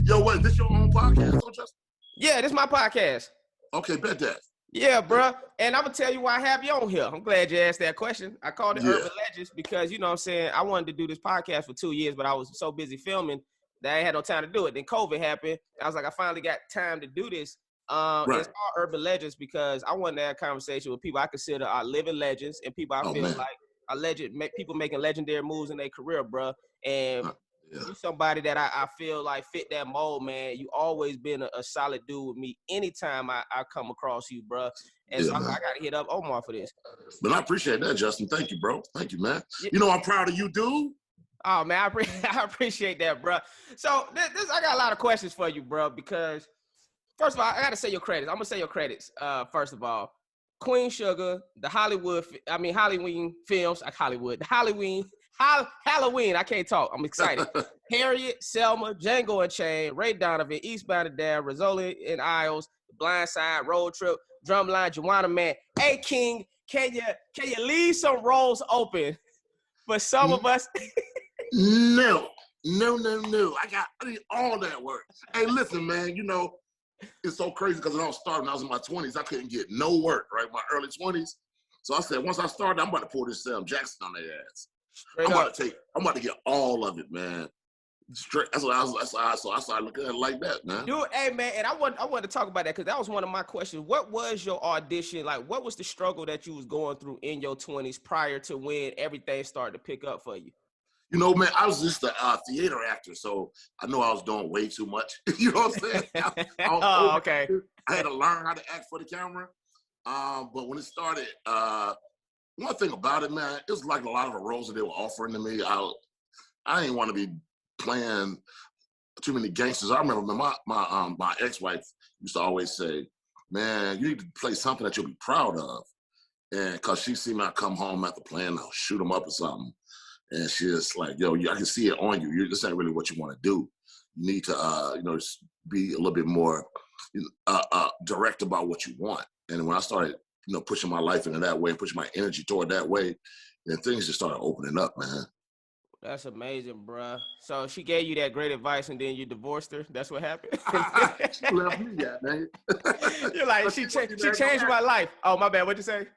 Yo, what? Is this your own podcast, Justin? Yeah, this is my podcast. Okay, bet that. Yeah, bro. And I'm going to tell you why I have you on here. I'm glad you asked that question. I called it Urban Legends because, you know what I'm saying, I wanted to do this podcast for 2 years, but I was so busy filming that I ain't had no time to do it. Then COVID happened. I was like, I finally got time to do this. Right. It's called Urban Legends because I wanted to have a conversation with people I consider are living legends and people I feel like are people making legendary moves in their career, bro. And you somebody that I feel like fit that mold, man. You always been a solid dude with me anytime I come across you, bro. And so I got to hit up Omar for this. But I appreciate that, Justin. Thank you, bro. Thank you, man. Yeah. You know I'm proud of you, dude. Oh, man, I appreciate that, bro. So I got a lot of questions for you, bro, because first of all, I got to say your credits. I'm going to say your credits, first of all. Queen Sugar, the Halloween films, like Hollywood, the Halloween, I can't talk. I'm excited. Harriet, Selma, Django Unchained, Ray Donovan, Eastbound and Down, Rizzoli and Isles, The Blind Side, Road Trip, Drumline, Juwanna Man. Hey, King, can you leave some roles open for some of us? No. I need all that work. Hey, listen, man, you know, it's so crazy because it all started when I was in my 20s. I couldn't get no work, right? My early 20s. So I said, once I started, I'm about to pull this Sam Jackson on their ass. I'm about to get all of it, man. Straight. That's why I started looking at it like that, man. Dude, hey, man, and I want to talk about that because that was one of my questions. What was your audition like? What was the struggle that you was going through in your 20s prior to when everything started to pick up for you? You know, man, I was just a theater actor, so I know I was doing way too much. You know what I'm saying? Okay. I had to learn how to act for the camera. But when it started, one thing about it, man, it was like a lot of the roles that they were offering to me. I didn't want to be playing too many gangsters. I remember my ex-wife used to always say, man, you need to play something that you'll be proud of. And because she see me, I come home after playing, I'll shoot them up or something. And she's like, yo, I can see it on you. This ain't really what you want to do. You need to, be a little bit more direct about what you want. And when I started, pushing my life into that way and pushing my energy toward that way, then things just started opening up, man. That's amazing, bruh. So she gave you that great advice and then you divorced her? That's what happened? She left me that, man. You're like, she changed my life. Oh, my bad. What'd you say?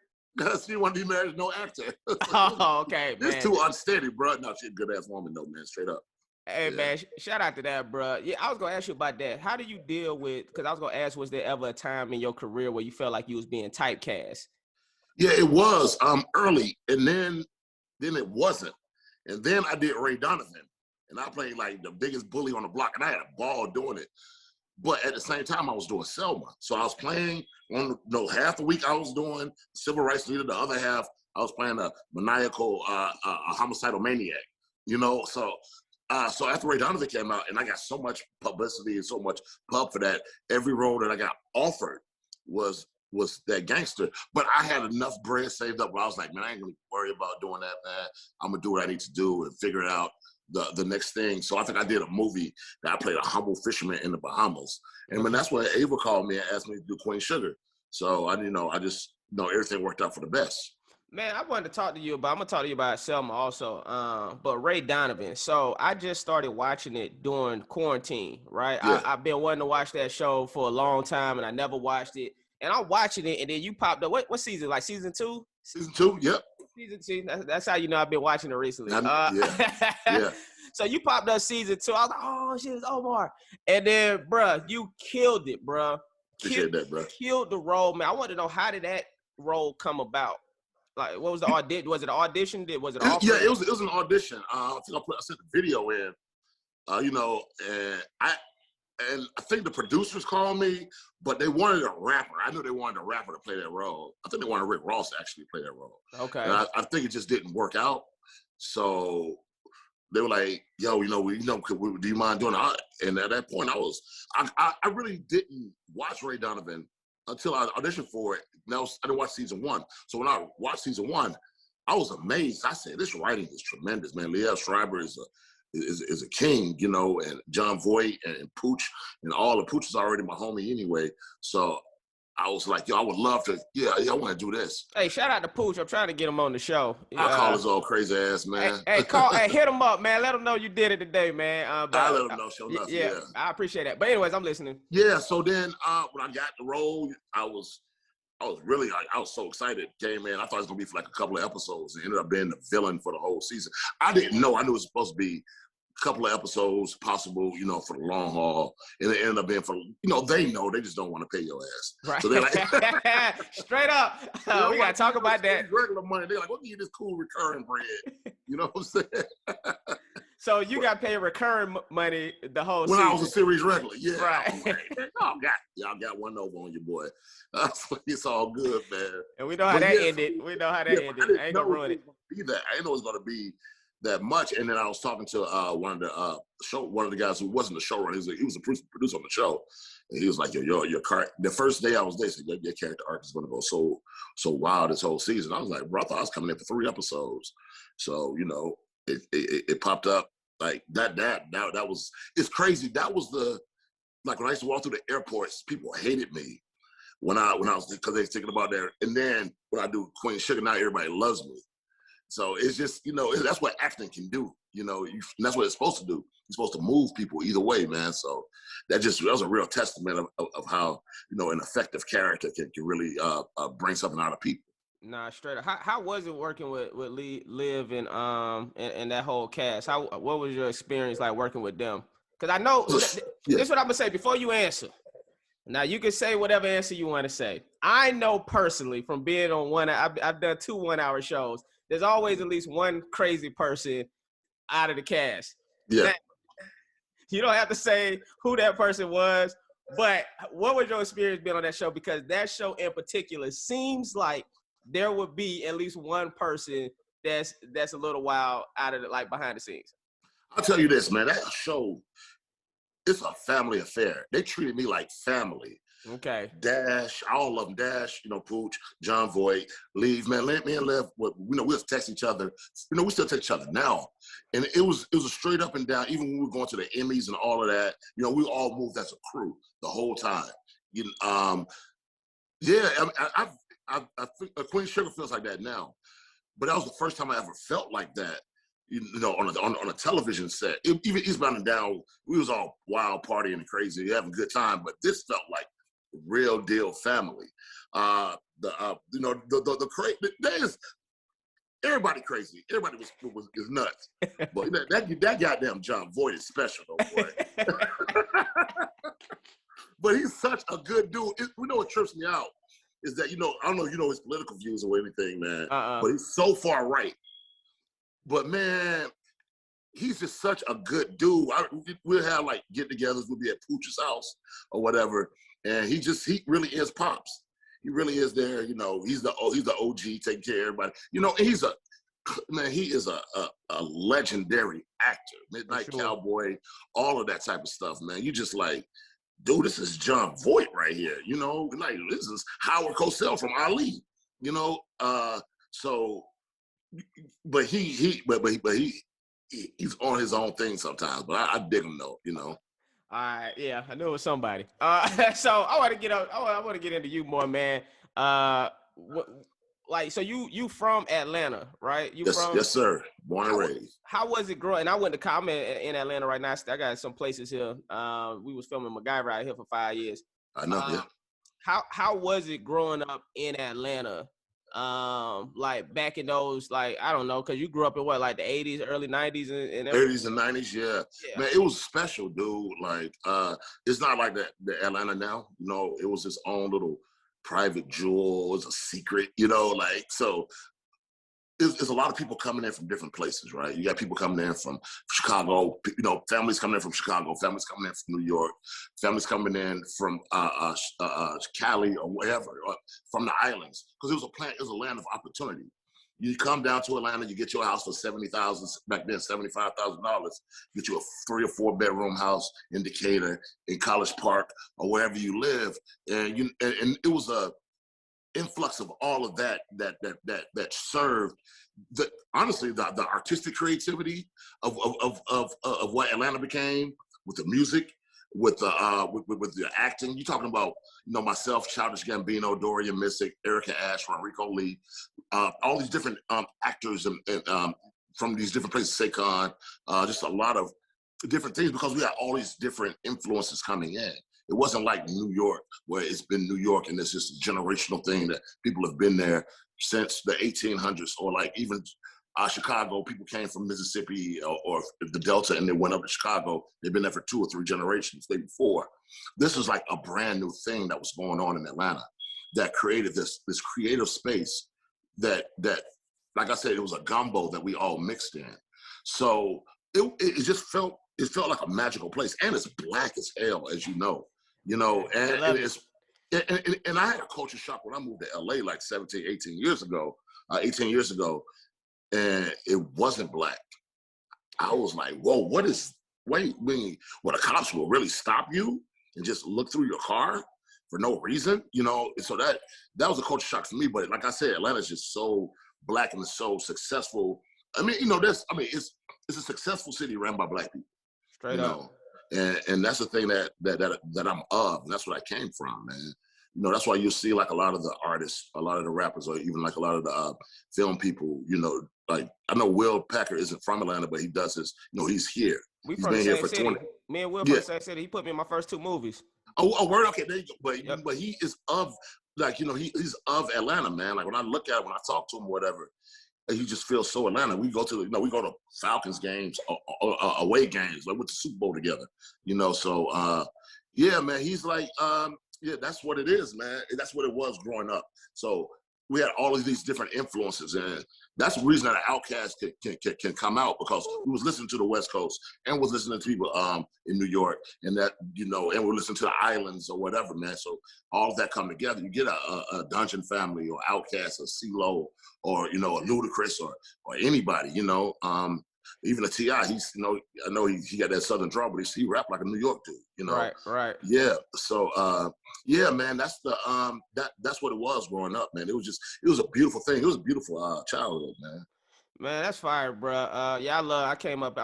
She wanted to be married to no actor. Oh, okay, man. It's too unsteady, bro. No, she's a good-ass woman, though, man. Straight up. Hey, man, shout out to that, bro. Yeah, I was going to ask you about that. How do you deal with, because I was going to ask, was there ever a time in your career where you felt like you was being typecast? Yeah, it was early, and then it wasn't. And then I did Ray Donovan, and I played like the biggest bully on the block, and I had a ball doing it. But at the same time, I was doing Selma. So I was playing half the week I was doing civil rights leader, the other half I was playing a maniacal, homicidal maniac, So after Ray Donovan came out, and I got so much publicity and so much pub for that, every role that I got offered was that gangster. But I had enough bread saved up where I was like, man, I ain't gonna worry about doing that, man. I'm gonna do what I need to do and figure it out. The next thing. So I think I did a movie that I played a humble fisherman in the Bahamas. And when that's when Ava called me and asked me to do Queen Sugar. So I just everything worked out for the best. Man, I wanted to talk to you about, I'm going to talk to you about Selma also, but Ray Donovan. So I just started watching it during quarantine, right? Yeah. I've been wanting to watch that show for a long time and I never watched it. And I'm watching it and then you popped up. What season? Like season 2? Season 2, yep. That's how you know I've been watching it recently. Yeah. So you popped up season 2. I was like, oh shit, it's Omar. And then, bruh, you killed it, bruh. Appreciate that, bruh. Killed the role, man. I want to know, how did that role come about? Like, what was the audition? Was it an audition? Was it? Yeah, it was an audition. I think I sent the video in. And I think the producers called me, but they wanted a rapper. I knew they wanted a rapper to play that role. I think they wanted Rick Ross to actually play that role. Okay. And I think it just didn't work out. So they were like, yo, do you mind doing it? And at that point, I really didn't watch Ray Donovan until I auditioned for it. I didn't watch season 1. So when I watched season 1, I was amazed. I said, this writing is tremendous, man. Liev Schreiber is a king, and John Voight and Pooch, and all the Pooch is already my homie anyway. So I was like, yo, I would love to. Yeah, I want to do this. Hey, shout out to Pooch. I'm trying to get him on the show. I call his old crazy ass, man. Hey, hit him up, man. Let him know you did it today, man. I let him know, sure enough. Yeah, I appreciate that. But anyways, I'm listening. Yeah. So then, when I got the role, I was really, I was so excited. Came in, I thought it was gonna be for like a couple of episodes. It ended up being the villain for the whole season. I didn't know. I knew it was supposed to be a couple of episodes, possible, for the long haul, and it ended up being for, they know they just don't want to pay your ass. Right. So they're like, straight up. We gotta talk about that. Regular money. They're like, we'll give you this cool recurring bread. You know what I'm saying? So you got paid recurring money the whole when season. I was a series regular, yeah. Right. Y'all got one over on your boy. It's all good, man. And we know how that ended. We know how that ended. I ain't gonna ruin it. I didn't know it was gonna be that much. And then I was talking to one of the guys who wasn't the showrunner. He was a producer on the show, and he was like, "Yo, your car." The first day I was there, he said, "Your character arc is gonna go so wild this whole season." I was like, "Bro, I thought I was coming in for 3 episodes." So it popped up like that. That was, it's crazy. That was like when I used to walk through the airports, people hated me when I was, because they was thinking about that. And then when I do Queen Sugar, now everybody loves me. So it's just, that's what acting can do. That's what it's supposed to do. It's supposed to move people either way, man. So that was a real testament of how, an effective character can really bring something out of people. Nah, straight up. How was it working with Liv and that whole cast? What was your experience like working with them? Because I know this is what I'm gonna say before you answer. Now you can say whatever answer you want to say. I know personally from being on I've done 2 1-hour shows. There's always at least one crazy person out of the cast. Yeah. Now, you don't have to say who that person was, but what was your experience being on that show? Because that show in particular seems like there would be at least one person that's a little wild out of like behind the scenes. I'll tell you this, man. That show, it's a family affair. They treated me like family. Okay. Dash, all of them. Dash, Pooch, John Voight, Leave, man. Me and Lev, we'll text each other. We still text each other now. And it was a straight up and down. Even when we were going to the Emmys and all of that, we all moved as a crew the whole time. I think Queen Sugar feels like that now, but that was the first time I ever felt like that. On a television set. Even Eastbound and Down, we was all wild partying and crazy, having a good time. But this felt like real deal family. There's everybody crazy. Everybody is nuts. But that goddamn John Voight is special, though, boy. But he's such a good dude. What trips me out is that, I don't know if you know his political views or anything, man, but he's so far right. But, man, he's just such a good dude. We'll have, like, get-togethers. We'll be at Pooch's house or whatever, and he really is Pops. He really is there, He's the OG, taking care of everybody. And he is a legendary actor. Midnight Cowboy, all of that type of stuff, man. You just like, dude, this is John Voight right here, like this is Howard Cosell from Ali, so, but he's on his own thing sometimes, but I dig him though, All right, yeah, I knew it was somebody. So I want to get into you more, man. So you from Atlanta, right? Yes, sir. Born and raised. How was it growing? And I went to comment in Atlanta right now. I got some places here. We was filming MacGyver out here for 5 years. I know. Yeah. How was it growing up in Atlanta? Like back in those, like, I don't know, because you grew up in what, like the 80s, early 90s and 80s and 90s, yeah. Man, it was special, dude. Like, it's not like the Atlanta now. It was its own little private jewel. It was a secret, so there's a lot of people coming in from different places, right? You got people coming in from Chicago, families coming in from Chicago, families coming in from New York, families coming in from Cali or wherever, or from the islands, because it was a land of opportunity. You come down to Atlanta, you get your house for $70,000, back then $75,000, get you a 3 or 4 bedroom house in Decatur, in College Park, or wherever you live, and it was a influx of all of that served honestly the artistic creativity of what Atlanta became with the music, with the acting. You're talking about, myself, Childish Gambino, Dorian Missick, Erica Ash, Enrico Lee, all these different actors and from these different places, Saquon, just a lot of different things, because we had all these different influences coming in. It wasn't like New York, where it's been New York and it's just a generational thing that people have been there since the 1800s, or like even Chicago, people came from Mississippi or the Delta and they went up to Chicago. They've been there for 2 or 3 generations. Day before, this was like a brand new thing that was going on in Atlanta that created this creative space that like I said, it was a gumbo that we all mixed in. So it just felt like a magical place, and it's black as hell, as you know, and it's. And I had a culture shock when I moved to LA like 18 years ago, and it wasn't black. I was like, whoa, the cops will really stop you and just look through your car for no reason, So that was a culture shock for me. But like I said, Atlanta's just so black and so successful. I mean, it's a successful city ran by black people. Straight up. And that's the thing that I'm of, and that's where I came from, man. That's why you see like a lot of the artists, a lot of the rappers, or even like a lot of the film people, like I know Will Packer isn't from Atlanta, but he does his, he's here. He's been here for 20. Me and Will from the same city. He put me in my first 2 movies. Oh, word. Okay, there you go. But he is of, like, he's of Atlanta, man. Like when I talk to him, whatever, he just feels so Atlanta. We go to Falcons games, away games, like with the Super Bowl together, So yeah, man, he's like, that's what it is, man. That's what it was growing up. So we had all of these different influences, and that's the reason that Outkast can come out, because we was listening to the West Coast and was listening to people in New York, and that and we're listening to the islands or whatever, man. So all of that come together. You get a Dungeon Family or Outkast or CeeLo or a Ludacris or anybody, even a T.I. He's I know he got that Southern drawl, but he rap like a New York dude, Right. Yeah. So yeah, man, that's the that's what it was growing up, man. It was a beautiful thing. It was a beautiful childhood, man. Man, that's fire, bro. I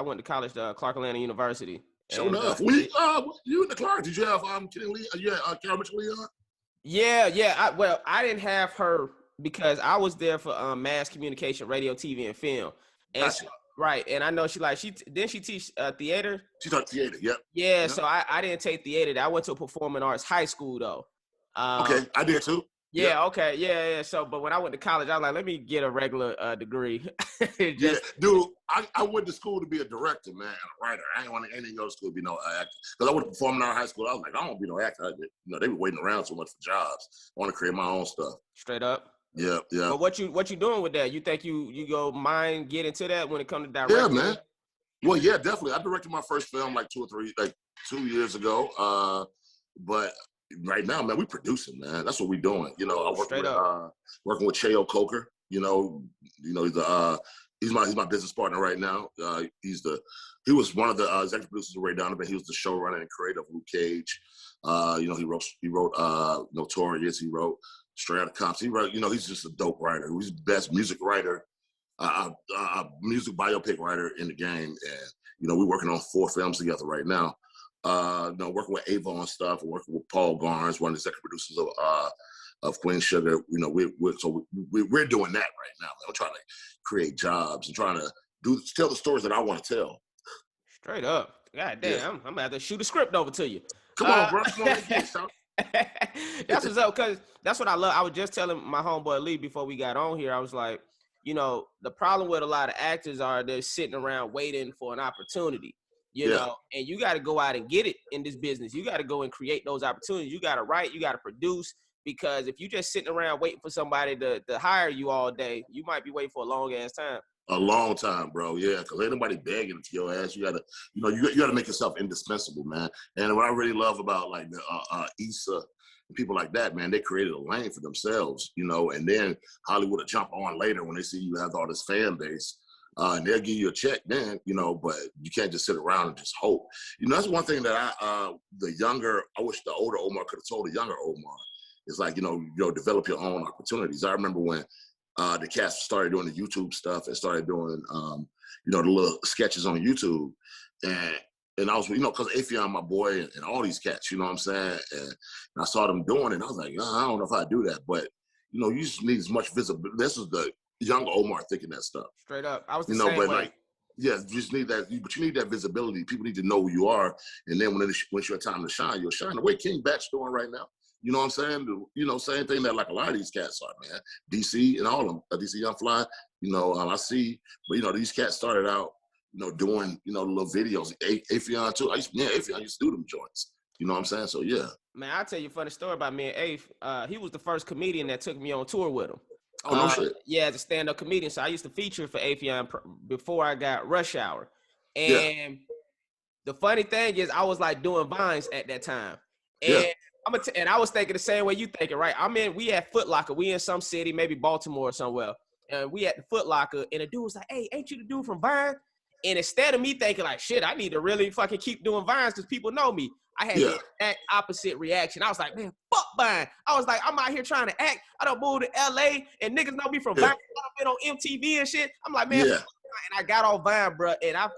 went to college, Clark Atlanta University. Sure enough. You in the Clark? Did you have Kenny Lee? Carol Mitchell Leon? Yeah. I didn't have her because I was there for mass communication, radio, TV, and film. And Gotcha. Right, and I know she teach theater. She taught theater, yep. Yeah, so I didn't take theater. I went to a performing arts high school though. Okay, I did too. Yeah, yep. Okay, yeah. So, but when I went to college, I was like, let me get a regular degree. Yeah, dude, I went to school to be a director, man, and a writer. I didn't go to school to be no actor, because I went to performing arts high school. I was like, I don't want to be no actor. They were waiting around so much for jobs. I want to create my own stuff. Straight up. Yeah. But what you doing with that? You think you go mind get into that when it comes to directing? Yeah, man. Well, yeah, definitely. I directed my first film like 2 years ago. But right now, man, we producing, man. That's what we doing. I working with Cheo Coker. He's my business partner right now. He was one of the executive producers of Ray Donovan. He was the showrunner and creator of Luke Cage. He wrote Notorious. He wrote Straight Outta Compton. He wrote, he's just a dope writer. He's the best music writer, music biopic writer in the game. And, we're working on 4 films together right now. Working with Ava on stuff, working with Paul Garnes, one of the executive producers of Queen Sugar. We're doing that right now. We're trying to create jobs and trying to tell the stories that I want to tell. Straight up. God damn, yeah. I'm gonna have to shoot a script over to you. Come on, bro. Come on, that's what's up, because that's what I love. I was just telling my homeboy Lee before we got on here, I was like, the problem with a lot of actors are they're sitting around waiting for an opportunity, you know, and you got to go out and get it in this business. You got to go and create those opportunities. You got to write, you got to produce, because if you just sitting around waiting for somebody to hire you all day, you might be waiting for a long ass time. A long time, bro. Yeah, because ain't nobody begging to your ass. You gotta, you gotta make yourself indispensable, man. And what I really love about like the Issa and people like that, man, they created a lane for themselves, and then Hollywood will jump on later when they see you have all this fan base. And they'll give you a check then, but you can't just sit around and just hope. That's one thing that I wish the older Omar could have told the younger Omar. It's like, develop your own opportunities. I remember when the cast started doing the YouTube stuff and started doing, the little sketches on YouTube. And And I was, because Afion, my boy, and all these cats, you know what I'm saying? And I saw them doing it, and I was like, I don't know if I do that. But, you just need as much visibility. This is the young Omar thinking that stuff. Straight up. I was the same but way. like, yeah, you just need that. But you need that visibility. People need to know who you are. And then when it's your time to shine, you'll shine. The way King Batch doing right now. You know what I'm saying? Same thing that like a lot of these cats are, man. DC and all of them. DC Young Fly, I see. But, these cats started out, doing, little videos. Afion too. Afion used to do them joints. You know what I'm saying? So, yeah. Man, I'll tell you a funny story about me and Afe. He was the first comedian that took me on tour with him. Oh, no shit. Yeah, as a stand-up comedian. So I used to feature for Afion before I got Rush Hour. And the funny thing is I was like doing Vines at that time. And and I was thinking the same way you thinking, right? We at Foot Locker. We in some city, maybe Baltimore or somewhere. And we at the Foot Locker, and the dude was like, hey, ain't you the dude from Vine? And instead of me thinking like, shit, I need to really fucking keep doing Vines because people know me, I had the exact opposite reaction. I was like, man, fuck Vine. I was like, I'm out here trying to act. I done moved to LA, and niggas know me from Vine. I done been on MTV and shit. I'm like, man, fuck Vine. And I got off Vine, bro. And I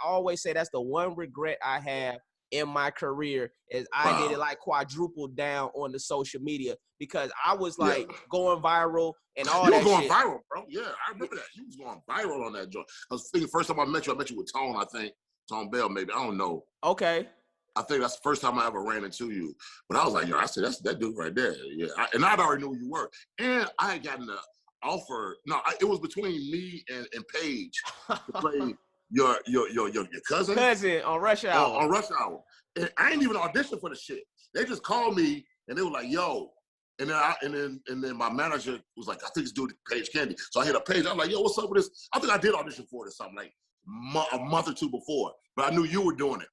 always say that's the one regret I have in my career is I did it like quadruple down on the social media because I was like going viral and all that shit. You were going viral, bro. Yeah, I remember that. You was going viral on that joint. I was thinking first time I met you with Tone, I think. Tone Bell, maybe. I don't know. Okay. I think that's the first time I ever ran into you. But I was like, I said, that's that dude right there. Yeah. And I'd already knew who you were. And I had gotten the offer. No, it was between me and Paige to play your cousin on Rush Hour. On Rush Hour. And I ain't even audition for the shit. They just called me and they were like, yo. And then my manager was like, I think it's due to Paige Candy. So I hit up Paige. I was like, yo, what's up with this? I think I did audition for it or something like a month or two before. But I knew you were doing it.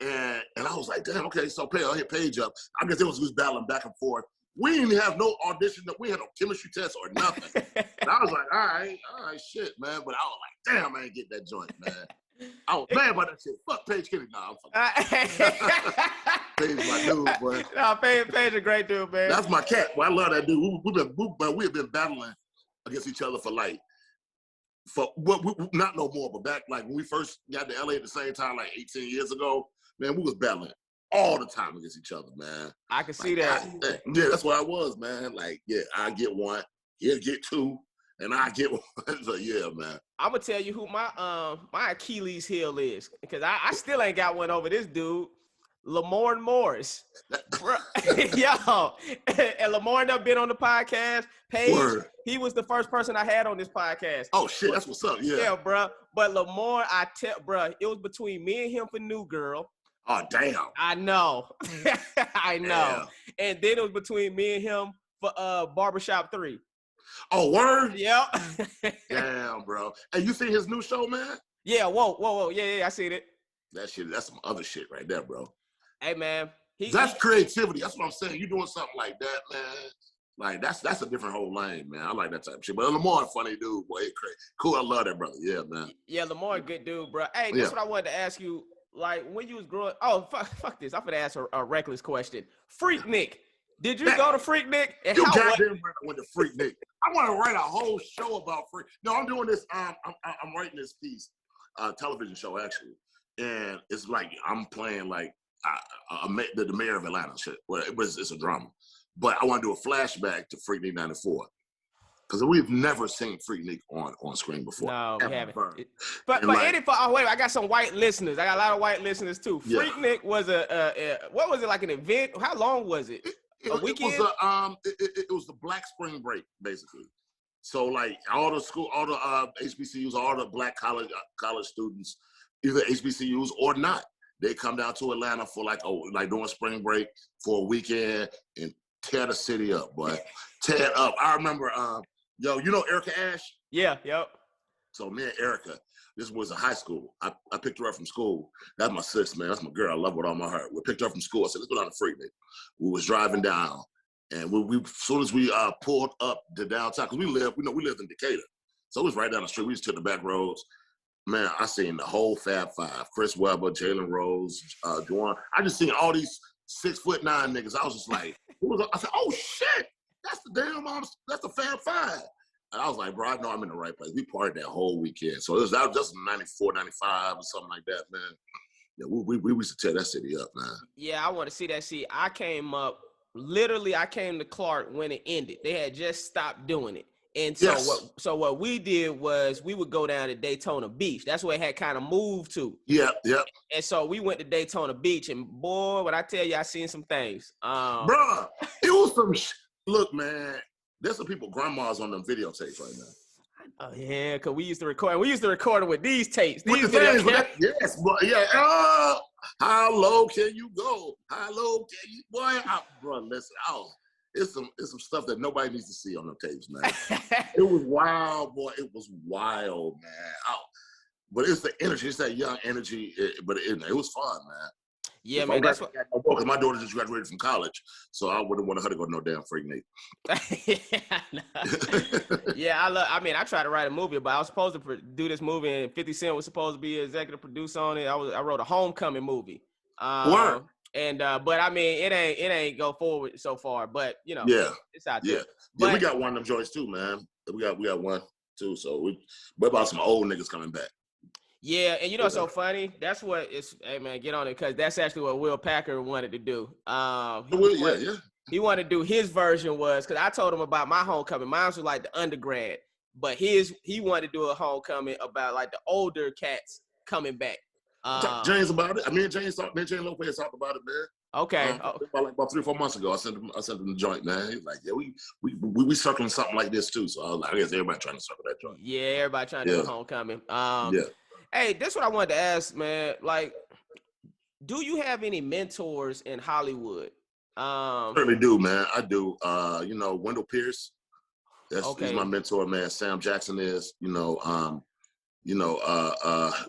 And I was like, damn, okay. So I hit Paige up. I guess it was battling back and forth. We didn't have no audition. We had no chemistry test or nothing. And I was like, all right, shit, man. But I was like, damn, I ain't get that joint, man. I was mad about that shit. Fuck Paige Kennedy. Nah, I'm fucking Paige my dude, boy. No, Paige a great dude, man. That's my cat. Boy, I love that dude. We've been battling against each other not no more, but back like when we first got to LA at the same time, like 18 years ago, man, we was battling all the time against each other, man. I can see that. Yeah, that's what I was, man. Like, yeah, I get one, he'll get two, and I get one. So yeah, man. I'm gonna tell you who my Achilles heel is, because I still ain't got one over this dude, Lamorne Morris. Yo, and Lamorne have been on the podcast. Paige, he was the first person I had on this podcast. Oh shit, that's what's up. Yeah, bro. But Lamorne, bro, it was between me and him for New Girl. Oh damn. I know. I know. Damn. And then it was between me and him for Barbershop 3. Oh, word? Yep. Damn, bro. Hey, you seen his new show, man? Yeah, whoa. Yeah, I seen it. That shit, that's some other shit right there, bro. Hey, man. That's creativity. That's what I'm saying. You doing something like that, man. Like, that's a different whole lane, man. I like that type of shit. But Lamar, funny dude, boy. Crazy. Cool, I love that brother. Yeah, man. Yeah, Lamar, good dude, bro. Hey, that's what I wanted to ask you. Like, when you was growing, fuck this. I'm gonna ask a reckless question. Freaknik. Did you go to Freaknik? And you goddamn right I went to Freaknik. I want to write a whole show about Freak. No, I'm doing this. I'm writing this piece, television show actually, and it's like I'm playing like the mayor of Atlanta shit. Well, it's a drama, but I want to do a flashback to Freaknik '94 because we've never seen Freaknik on screen before. No, we haven't. But like, wait, I got some white listeners. I got a lot of white listeners too. Yeah. Freaknik was what was it, like an event? How long was it? A weekend? It was the Black Spring Break, basically. So like all the HBCUs, all the black college students, either HBCUs or not, they come down to Atlanta for like during spring break for a weekend and tear the city up, boy. Tear it up. I remember, you know Erica Ash? Yeah, yep. So me and Erica, this was a high school. I picked her up from school. That's my sis, man. That's my girl. I love her with all my heart. We picked her up from school. I said, let's go down to Freaknik. We was driving down, and we as soon as we pulled up to downtown, because we lived in Decatur. So it was right down the street. We just took the back roads. Man, I seen the whole Fab Five. Chris Webber, Jalen Rose, Juwan. I just seen all these 6'9" niggas. I was just like, I said, oh shit, that's the Fab Five. And I was like, bro, I know I'm in the right place. We partied that whole weekend. So that was just 94, 95 or something like that, man. Yeah, we used to tear that city up, man. Yeah, I want to see that. See, I came to Clark when it ended. They had just stopped doing it. And Yes. what we did was we would go down to Daytona Beach. That's where it had kind of moved to. Yeah, yeah. And so we went to Daytona Beach, and boy, when I tell you, I seen some things. Bruh, it was some look, man. There's some people grandmas on them videotapes right now. Oh yeah, because we used to record. We used to record it with these tapes. With These the video things, yes, but yeah. How low can you go? How low can you, boy? Bro, listen. It's some stuff that nobody needs to see on them tapes, man. It was wild, boy. It was wild, man. But it's the energy. It's that young energy. But it was fun, man. Yeah, man. That's what. Because my daughter just graduated from college, so I wouldn't want her to go to no damn Freak Night. Yeah, I tried to write a movie, but I was supposed to do this movie, and 50 Cent was supposed to be executive producer on it. I wrote a homecoming movie. Word. And but I mean, it ain't go forward so far, but you know, yeah, it's out there. Yeah, but, we got one of them joints too, man. We got one too. So we're about some old niggas coming back. Yeah, and you know what's so funny? That's what it's. Hey man, get on it, because that's actually what Will Packer wanted to do. He wanted to do his version was, because I told him about my homecoming. Mine was like the undergrad, but he wanted to do a homecoming about like the older cats coming back. James about it. Me and James Lopez talked about it, man. Okay. About 3 or 4 months ago, I sent him the joint, man. He's like, yeah, we circling something like this too. So I was like, I guess everybody trying to circle that joint. Yeah, everybody trying to do a homecoming. Yeah. Hey, this is what I wanted to ask, man. Like, do you have any mentors in Hollywood? Certainly do, man. I do. Wendell Pierce. He's my mentor, man. Sam Jackson is.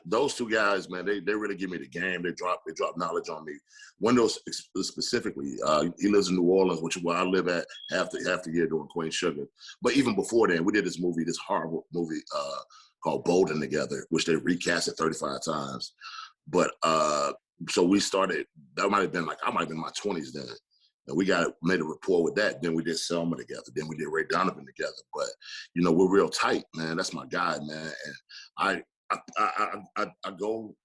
Those two guys, man. They really give me the game. They drop knowledge on me. Wendell specifically, he lives in New Orleans, which is where I live at half the year doing Queen Sugar. But even before then, we did this horrible movie called Bolden together, which they recast it 35 times. But so we started. I might have been in my 20s then. And we made a rapport with that. Then we did Selma together. Then we did Ray Donovan together. But we're real tight, man. That's my guy, man. And I go,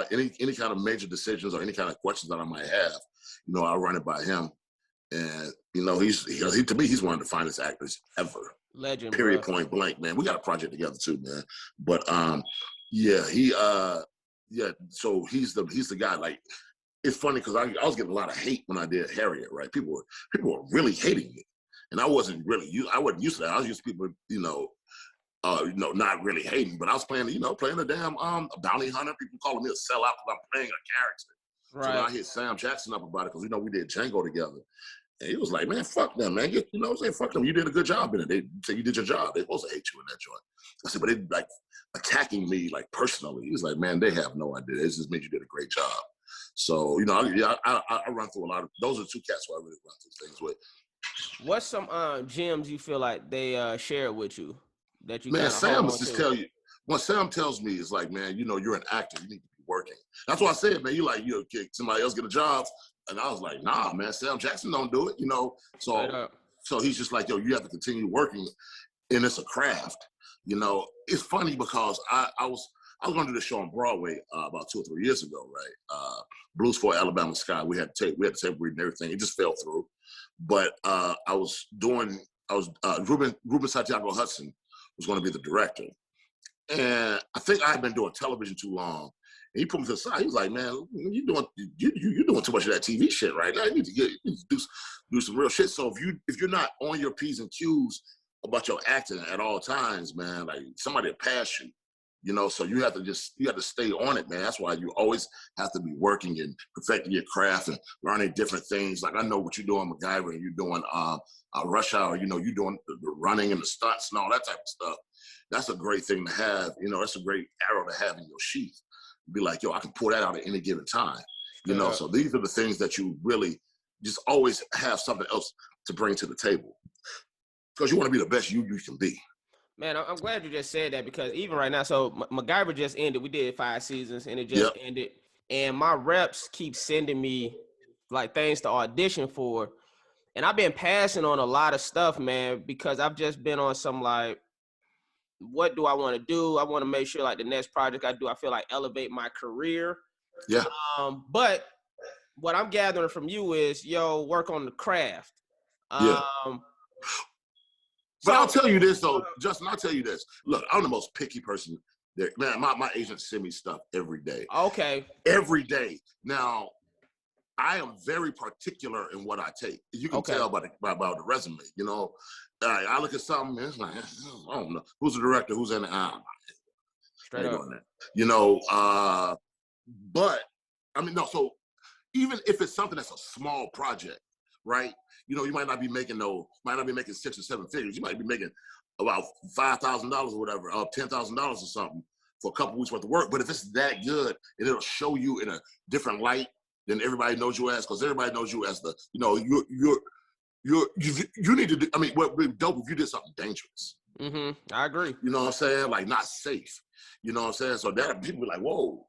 any kind of major decisions or any kind of questions that I might have, I run it by him. And to me, he's one of the finest actors ever. Legend. Period. Bro. Point blank, man. We got a project together too, man. But so he's the guy. Like, it's funny because I was getting a lot of hate when I did Harriet, right? People were really hating me, and I wasn't used to that. I was used to people, not really hating, but I was playing a damn bounty hunter. People calling me a sellout because I'm playing a character. Right. So I hit Sam Jackson up about it because we did Django together, and he was like, "Man, fuck them, man. Fuck them. You did a good job in it. They say you did your job. They're supposed to hate you in that joint." I said, "But they like attacking me like personally." He was like, "Man, they have no idea. It just means you did a great job." So, I run through a lot of, those are two cats who I really run through things with. What's some gems you feel like they shared with you that you Sam must just tell you, what Sam tells me is like, man, you're an actor, you need to be working. That's what I said, man, you somebody else get a job. And I was like, nah, man, Sam Jackson don't do it, So he's just like, yo, you have to continue working, and it's a craft. It's funny because I was going to do the show on Broadway about 2 or 3 years ago, right? Blues for Alabama Sky. We had tape read and everything. It just fell through. But Ruben Santiago Hudson was going to be the director. And I think I had been doing television too long. And he put me to the side. He was like, man, you're doing too much of that TV shit right now. You need to do some real shit. So if you're not on your P's and Q's about your acting at all times, man, like somebody will pass you. So you have to stay on it, man. That's why you always have to be working and perfecting your craft and learning different things. Like I know what you're doing, MacGyver, and you're doing Rush Hour. You're doing the running and the stunts and all that type of stuff. That's a great thing to have. That's a great arrow to have in your sheath. Be like, yo, I can pull that out at any given time. So these are the things that you really just always have something else to bring to the table because you want to be the best you can be. Man, I'm glad you just said that because even right now, so MacGyver just ended. We did 5 seasons and it just ended. And my reps keep sending me like things to audition for. And I've been passing on a lot of stuff, man, because I've just been on some like, what do I want to do? I want to make sure like the next project I do, I feel like elevate my career. Yeah. But what I'm gathering from you is, work on the craft. Yeah. But So I'll tell you this though, Justin. I'll tell you this. Look, I'm the most picky person there. Man, my agents send me stuff every day. Okay. Every day. Now, I am very particular in what I take. You can tell by the resume. You know, I look at something and it's like, I don't know who's the director, who's in the Straight up. Doing that. You know, but I mean, no. So even if it's something that's a small project, right? You know, you might not be making 6 or 7 figures. You might be making about $5,000 or whatever, $10,000 or something for a couple weeks worth of work. But if it's that good, and it'll show you in a different light than everybody knows you as, because everybody knows you as the, you know, you need to do. I mean, what would be dope if you did something dangerous. I agree. You know what I'm saying? Like not safe. You know what I'm saying? So that people be like, whoa,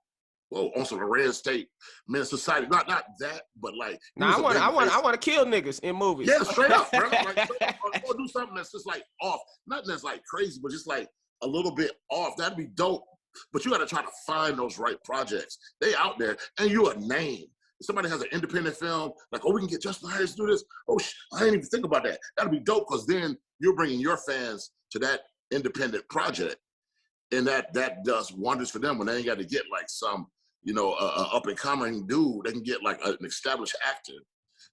on some red state, man, society, not that, but like. Now I want to kill niggas in movies. Yeah, straight up, bro. Like, or do something that's just like off, nothing that's like crazy, but just like a little bit off. That'd be dope. But you got to try to find those right projects. They out there, and you a name. If somebody has an independent film, like, oh, we can get Justin Harris to do this. Oh, I didn't even think about that. That'd be dope, because then you're bringing your fans to that independent project, and that does wonders for them when they ain't got to get like some, you know, up and coming dude. They can get like an established actor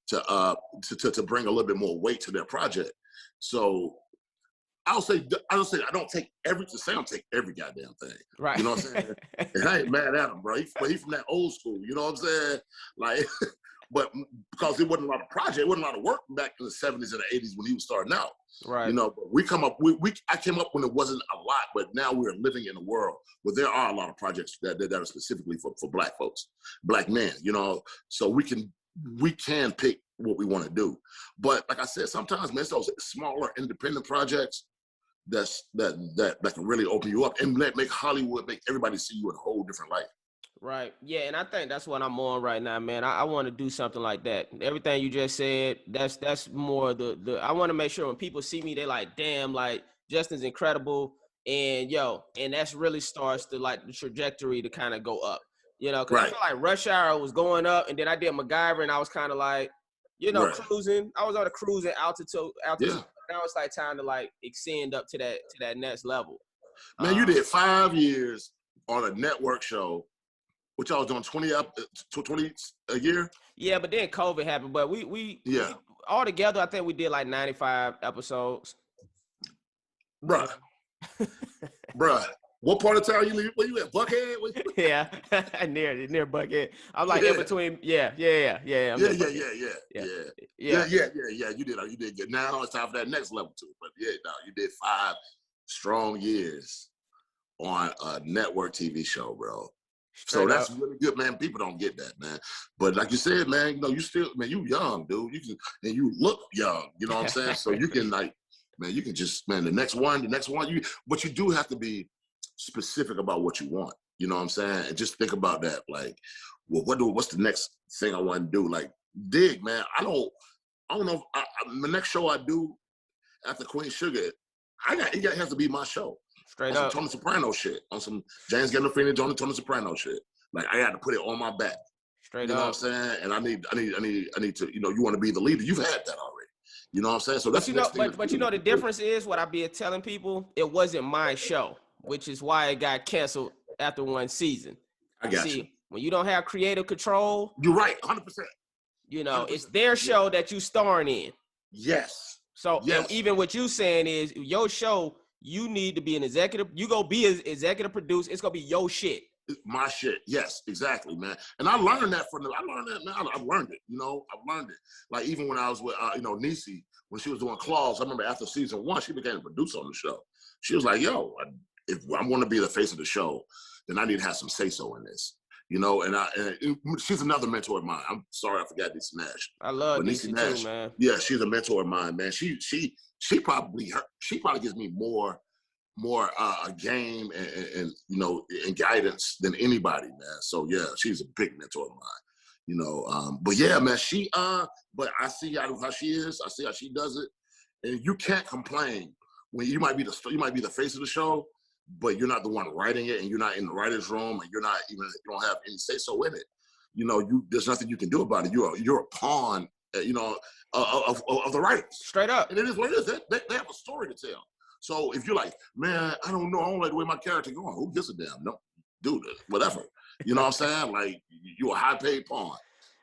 to bring a little bit more weight to their project. So I don't take every goddamn thing. Right. You know what I'm saying? And I ain't mad at him, bro. But he's from that old school. You know what I'm saying? Like, but because there wasn't a lot of project, wasn't a lot of work back in the 70s and the 80s when he was starting out. Right. You know, but I came up when it wasn't a lot, but now we're living in a world where there are a lot of projects that are specifically for Black folks, Black men, you know, so we can pick what we want to do. But like I said, sometimes, man, it's those smaller independent projects that can really open you up and make Hollywood, make everybody see you in a whole different light. Right. Yeah, and I think that's what I'm on right now, man. I want to do something like that. Everything you just said, that's more the I want to make sure when people see me, they like, damn, like Justin's incredible. And that's really starts to like the trajectory to kind of go up. You know, because I feel like Rush Hour was going up, and then I did MacGyver, and I was kind of like, cruising. I was on a cruising altitude. Yeah. Now it's like time to like extend up to that next level. Man, you did 5 years on a network show, which I was doing 20 a year. Yeah, but then COVID happened. But we all together, I think we did like 95 episodes. Bruh. What part of town you live? Where you at? Buckhead? Yeah, near Buckhead. I'm like in between. Yeah. Yeah. You did good. Now it's time for that next level too. But yeah, no, you did 5 strong years on a network TV show, bro. So that's really good, man. People don't get that, man. But like you said, man, you know, you still, man, you young, dude. And you look young. You know what I'm saying? So you can like, man, you can just, man, the next one. But you do have to be specific about what you want. You know what I'm saying? And just think about that. Like, well, what's the next thing I want to do? Like, dig, man. I don't know. The next show I do after Queen Sugar, it has to be my show. Straight on up. Some Tony Soprano shit. On some James Gandolfini, Tony Soprano shit. Like, I had to put it on my back. Straight up. You know what I'm saying? And I need to, you know, you want to be the leader. You've had that already. You know what I'm saying? So that's but you know the difference is what I be telling people, it wasn't my show, which is why it got canceled after 1 season. I got you. When you don't have creative control, you're right, 100%. You know, 100%. It's their show that you starring in. Yes. So even what you saying is your show, you need to be an executive. You go be an executive producer. It's gonna be your shit. My shit. Yes, exactly, man. And I learned that man. I learned it. You know, I learned it. Like even when I was with, Niecy, when she was doing Claws, I remember after season 1, she became a producer on the show. She was like, yo, if I want to be the face of the show, then I need to have some say-so in this. You know, and she's another mentor of mine. I'm sorry I forgot Niecy Nash. I love Niecy too, man. Yeah, she's a mentor of mine, man. She probably gives me more game and you know, and guidance than anybody, man. So yeah, she's a big mentor of mine. You know, but yeah, man, but I see how she is. I see how she does it, and you can't complain when you might be the face of the show, but you're not the one writing it, and you're not in the writer's room, and you don't have any say so in it. There's nothing you can do about it. You're a pawn, of the writers. Straight up. And it is what it is. They have a story to tell. So if you're like, man, I don't know, I don't like the way my character going. Who gives a damn? No, dude, whatever. You know what I'm saying? Like, you're a high-paid pawn.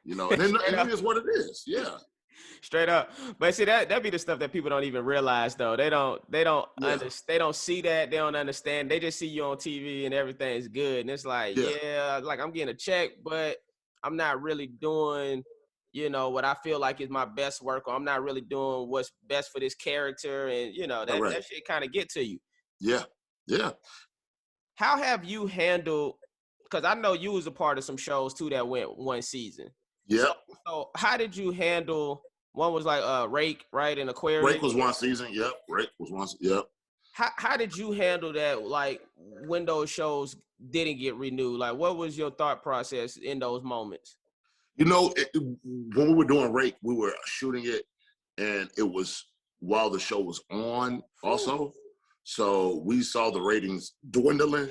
And then it is what it is. Yeah. Straight up. But see, that be the stuff that people don't even realize though. They don't see that. They don't understand. They just see you on TV and everything's good. And it's like, like I'm getting a check, but I'm not really doing, what I feel like is my best work, or I'm not really doing what's best for this character. And that shit kind of get to you. Yeah. Yeah. How have you handled, because I know you was a part of some shows too that went one season. Yeah. So how did you handle, one was like Rake, right? In Aquarius. Rake was one season. Yep. Rake was one. Yep. How did you handle that? Like when those shows didn't get renewed, like what was your thought process in those moments? When we were doing Rake, we were shooting it, and it was while the show was on also. So we saw the ratings dwindling.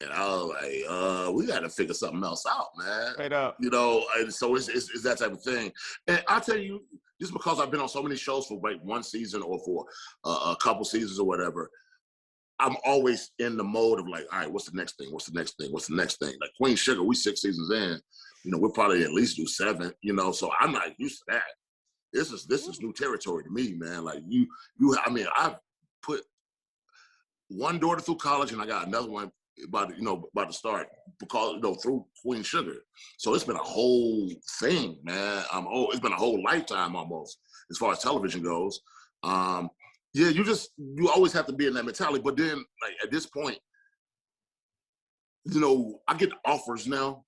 And I was like, we got to figure something else out, man. Straight up. And so it's that type of thing. And I'll tell you, just because I've been on so many shows for like one season or for a couple seasons or whatever, I'm always in the mode of like, all right, what's the next thing? What's the next thing? What's the next thing? Like Queen Sugar, we 6 seasons in. We'll probably at least do 7, so I'm not used to that. This is new territory to me, man. Like I've put one daughter through college, and I got another one about to start because through Queen Sugar. So it's been a whole thing, man. It's been a whole lifetime almost as far as television goes. You always have to be in that mentality. But then, like at this point, I get offers now.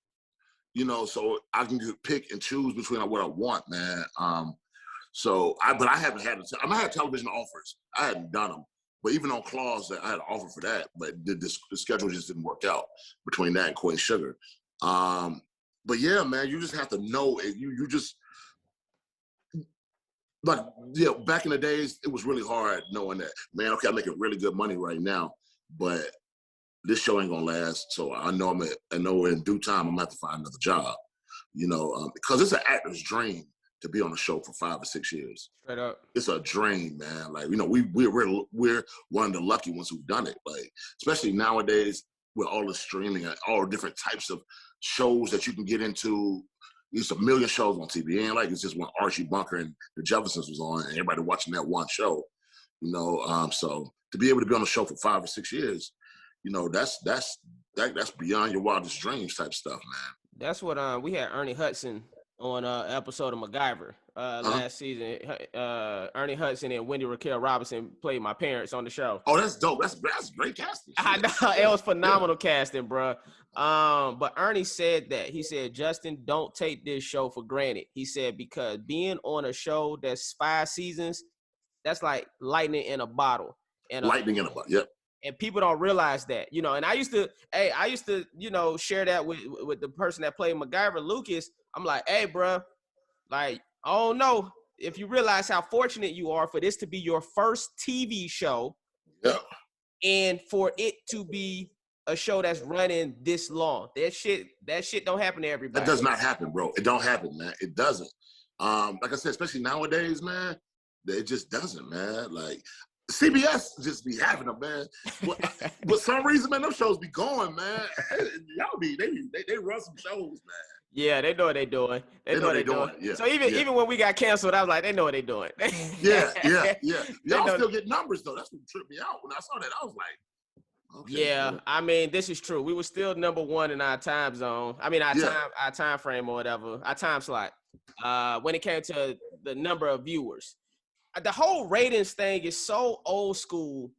So I can pick and choose between what I want, man. But I haven't had I had television offers. I hadn't done them. But even on Claws, I had an offer for that, but the schedule just didn't work out between that and Queen Sugar. But yeah, man, you just have to know it. You just, like, back in the days, it was really hard knowing that, man, okay, I'm making really good money right now, but this show ain't gonna last. So I know in due time, I'm gonna have to find another job, because it's an actor's dream to be on a show for 5 or 6 years. Straight up. It's a dream, man. Like, we're one of the lucky ones who've done it. Like, especially nowadays with all the streaming and all the different types of shows that you can get into. There's a million shows on TV. It ain't like it's just when Archie Bunker and the Jeffersons was on and everybody watching that one show. So to be able to be on a show for 5 or 6 years, that's beyond your wildest dreams type stuff, man. That's what we had Ernie Hudson on an episode of MacGyver last season. Ernie Hudson and Wendy Raquel Robinson played my parents on the show. Oh, that's dope. That's great casting. I know. It was phenomenal casting, bro. But Ernie said that. He said, Justin, don't take this show for granted. He said, because being on a show that's 5 seasons, that's like lightning in a bottle. Lightning in a bottle, yep. And people don't realize that, and I used to, share that with the person that played MacGyver, Lucas. I'm like, hey, bro, like, I don't know if you realize how fortunate you are for this to be your first TV show. Yeah. And for it to be a show that's running this long. That shit don't happen to everybody. That does not happen, bro. It don't happen, man. It doesn't. Like I said, especially nowadays, man, it just doesn't, man. Like, CBS just be having them, man. But some reason, man, those shows be going, man. They run some shows, man. Yeah, they know what they're doing. They know what they're doing. Yeah. So even when we got canceled, I was like, they know what they're doing. Yeah. Y'all still get numbers though. That's what tripped me out. When I saw that, I was like, okay. Yeah, I mean, this is true. We were still number 1 in our time zone. I mean, our time frame or whatever, our time slot. When it came to the number of viewers. The whole ratings thing is so old school.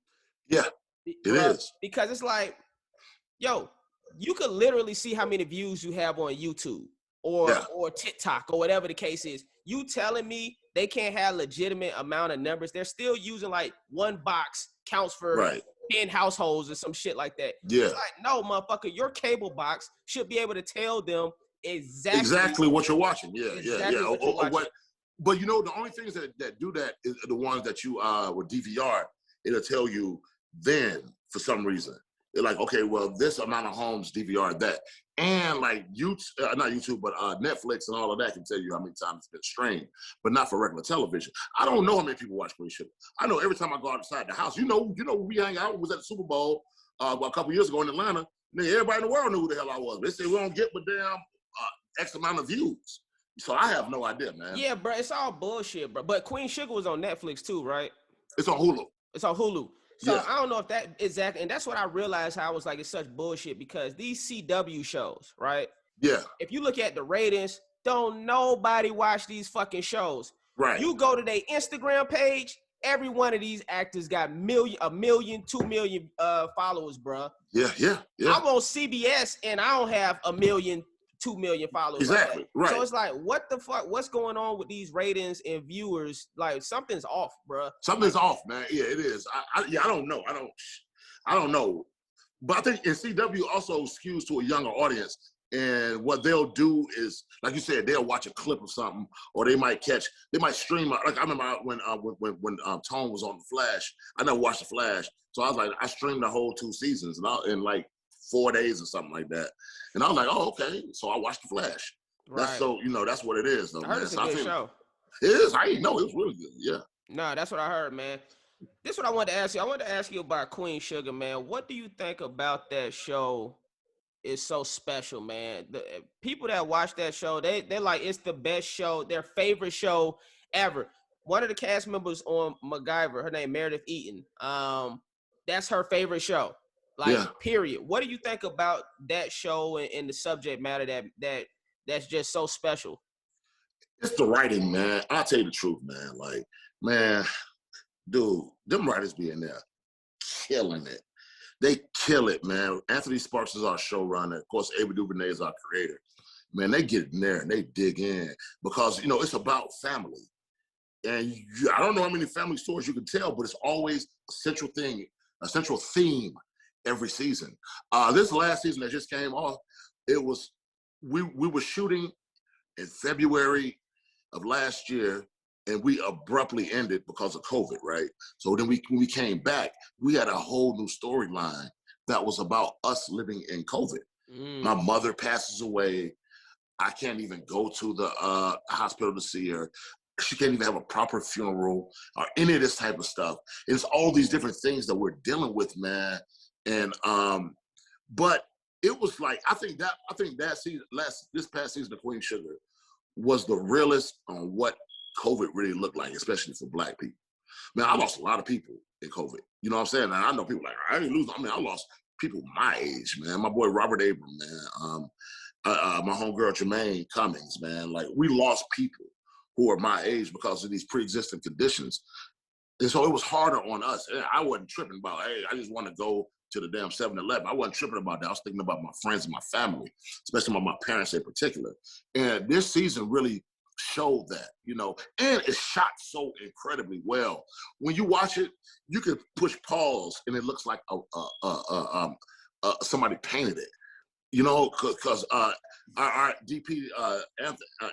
Yeah, it is. Because it's like, yo, you could literally see how many views you have on YouTube or TikTok or whatever the case is. You telling me they can't have legitimate amount of numbers? They're still using like one box counts for 10 households or some shit like that. Yeah. It's like, no, motherfucker, your cable box should be able to tell them exactly what you're watching. Yeah. Watching. But the only things that do that is the ones that you with DVR. It'll tell you then for some reason. They're like, okay, well, this amount of homes DVR that. And like YouTube, not YouTube, but Netflix and all of that can tell you how many times it's been streamed, but not for regular television. I don't know how many people watch Queen Sugar. I know every time I go outside the house, you know, we hang out. We was at the Super Bowl a couple years ago in Atlanta. Everybody in the world knew who the hell I was. They say we don't get but damn X amount of views. So I have no idea, man. Yeah, bro, it's all bullshit, bro. But Queen Sugar was on Netflix too, right? It's on Hulu. It's on Hulu. So Yeah. I don't know if that exactly, and that's what I realized how I was like, it's such bullshit because these CW shows, right? Yeah. If you look at the ratings, don't nobody watch these fucking shows. Right. You go to their Instagram page, every one of these actors got a million, 2 million followers, bro. Yeah. I'm on CBS and I don't have 1 million, 2 million followers. Exactly. Like right. So it's like, what the fuck? What's going on with these ratings and viewers? Like something's off, bro. Something's off, man. Yeah, it is. I don't know. I don't know. But I think in CW also skews to a younger audience. And what they'll do is, like you said, they'll watch a clip of something, or they might stream. Like I remember when Tone was on The Flash. I never watched The Flash, so I was like, I streamed the whole 2 seasons in like 4 days or something like that. And I was like, oh, okay. So I watched The Flash. Right. That's what it is, though. I heard it's a good show. It is. I didn't know it was really good. Yeah. Nah, that's what I heard, man. This is what I wanted to ask you. I wanted to ask you about Queen Sugar, man. What do you think about that show? Is so special, man. The people that watch that show, they're like, it's the best show, their favorite show ever. One of the cast members on MacGyver, her name Meredith Eaton. That's her favorite show. Like, period. What do you think about that show and the subject matter that's just so special? It's the writing, man. I'll tell you the truth, man. Like, man, dude, them writers be in there killing it. They kill it, man. Anthony Sparks is our showrunner. Of course, Ava DuVernay is our creator. Man, they get in there and they dig in because, it's about family. And I don't know how many family stories you can tell, but it's always a central theme every season. This last season that just came off, it was, we were shooting in February of last year, and we abruptly ended because of COVID, right? So then when we came back, we had a whole new storyline that was about us living in COVID. My mother passes away. I can't even go to the hospital to see her. She can't even have a proper funeral or any of this type of stuff. It's all these different things that we're dealing with, man. And but it was like, I think that season, this past season of Queen Sugar was the realest on what COVID really looked like, especially for Black people. Man, I lost a lot of people in COVID. You know what I'm saying? And I know people like, I didn't lose. I mean, I lost people my age, man. My boy Robert Abram, man. My homegirl Jermaine Cummings, man. Like, we lost people who are my age because of these pre-existing conditions. And so it was harder on us. And I wasn't tripping about, hey, I just want to go to the damn 7-Eleven. I wasn't tripping about that. I was thinking about my friends and my family, especially about my parents in particular. And this season really showed that, and it's shot so incredibly well. When you watch it, you can push pause and it looks like somebody painted it, because our DP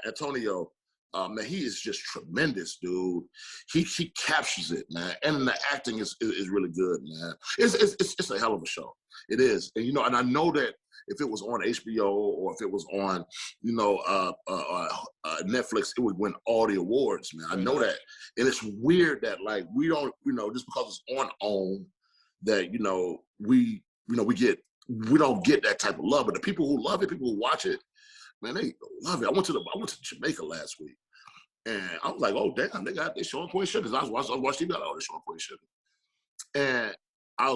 Antonio, man, he is just tremendous, dude. He captures it, man, and the acting is really good, man. It's a hell of a show. It is, and and I know that if it was on HBO or if it was on, Netflix, it would win all the awards, man. I know that, and it's weird that like we don't, just because it's on OWN, that we don't get that type of love. But the people who love it, people who watch it, man, they love it. I went to Jamaica last week, and I was like, oh damn, they showing Queen Sugar. I was watching TV, they're showing Queen Sugar, and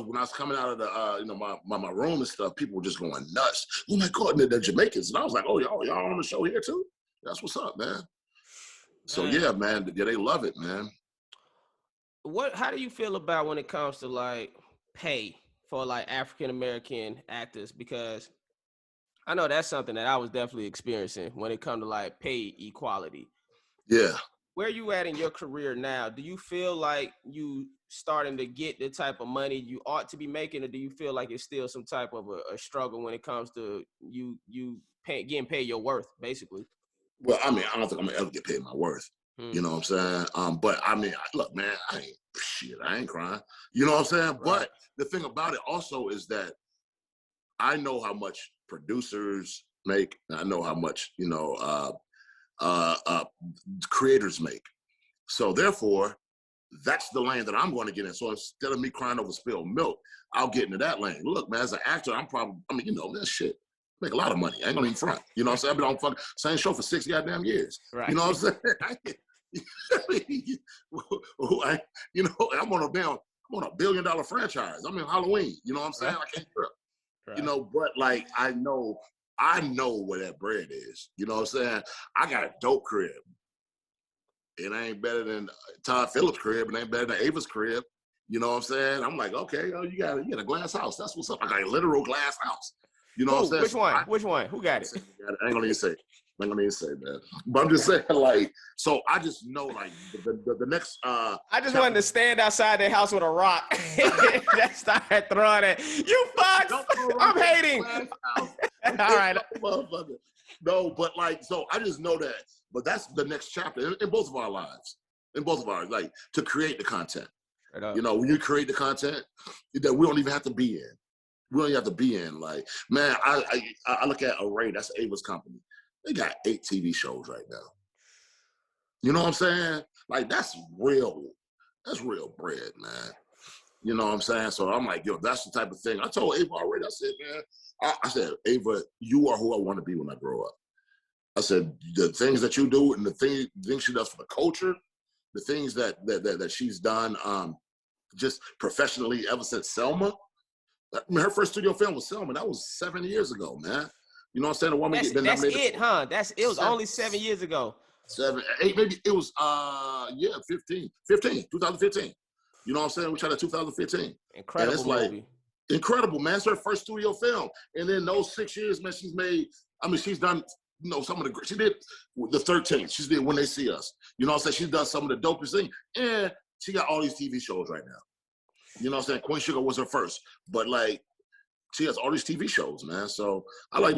when I was coming out of the my room and stuff, people were just going nuts. Oh my God, they're Jamaicans, and I was like, oh y'all on the show here too? That's what's up, man. So yeah, man, they love it, man. How do you feel about when it comes to like pay for like African American actors? Because I know that's something that I was definitely experiencing when it comes to like pay equality. Yeah. Where you at in your career now? Do you feel like you starting to get the type of money you ought to be making, or do you feel like it's still some type of a struggle when it comes to you getting paid your worth, basically? Well, I mean, I don't think I'm gonna ever get paid my worth. You know what I'm saying? But I mean, look, man, shit, I ain't crying. You know what I'm saying? Right. But the thing about it also is that I know how much producers make. And I know how much, creators make. So therefore, that's the lane that I'm going to get in. So instead of me crying over spilled milk, I'll get into that lane. Look, man, as an actor, that shit, make a lot of money. I ain't gonna even front. You know what I'm saying? I've been on fucking same show for 6 goddamn years. Right. You know what I'm saying? I'm on a $1 billion franchise. I'm in Halloween. You know what I'm saying? I can't trip. Right. But like I know where that bread is. You know what I'm saying? I got a dope crib. It ain't better than Todd Phillips' crib. It ain't better than Ava's crib. You know what I'm saying? I'm like, okay, you got a glass house. That's what's up. I got a literal glass house. You know what I'm saying? Which one? Who got it? I ain't gonna even say. Man. But I'm just saying, like, so I just know, like, the next. I just wanted to stand outside their house with a rock. Just started throwing it. You fucks! I'm hating. All right. Motherfucker. No, but like, so I just know that. But that's the next chapter in both of our lives. In both of ours, like, to create the content. When you create the content that we don't even have to be in. We don't even have to be in. Like, man, I look at Array, that's Ava's company. They got 8 TV shows right now. You know what I'm saying? Like, that's real bread, man. You know what I'm saying? So I'm like, yo, that's the type of thing. I told Ava already, I said, man, I said, Ava, you are who I want to be when I grow up. I said, the things that you do and the things she does for the culture, the things that she's done just professionally ever since Selma. I mean, her first studio film was Selma. That was 7 years ago, man. You know what I'm saying? The woman that's it, huh? It was only 7 years ago. 7, 8, maybe it was 2015. You know what I'm saying? We tried at 2015. Incredible and it's movie. Like, incredible, man. It's her first studio film. And then those 6 years, man, she's done, some of she did the 13th. She did When They See Us. You know what I'm saying? She's done some of the dopest things. And she got all these TV shows right now. You know what I'm saying? Queen Sugar was her first. But like, she has all these TV shows, man. So I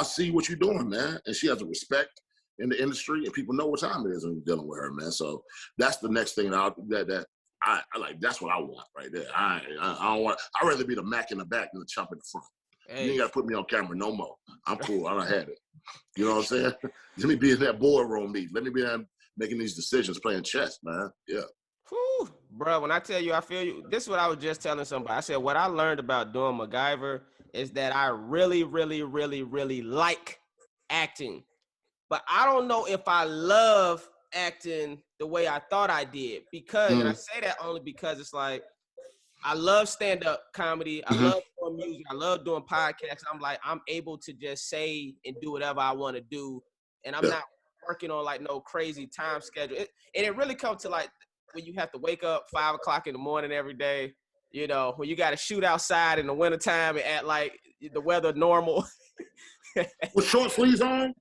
see what you're doing, man. And she has a respect in the industry, and people know what time it is when you're dealing with her, man. So that's the next thing that I like. That's what I want right there. I don't want. I'd rather be the Mac in the back than the chump in the front. Hey. You ain't got to put me on camera no more. I'm cool. I done had it. You know what I'm saying? Let me be in that boardroom meeting. Let me be there making these decisions, playing chess, man. Yeah. Whew, bro, when I tell you I feel you, this is what I was just telling somebody. I said, what I learned about doing MacGyver is that I really, really, really, really like acting. But I don't know if I love acting the way I thought I did. Because, and I say that only because it's like, I love stand-up comedy. I love doing music. I love doing podcasts. I'm like, I'm able to just say and do whatever I want to do. And I'm not working on like no crazy time schedule. And it really comes to like, when you have to wake up 5 o'clock in the morning every day, when you got to shoot outside in the wintertime and act like the weather normal. With short sleeves on?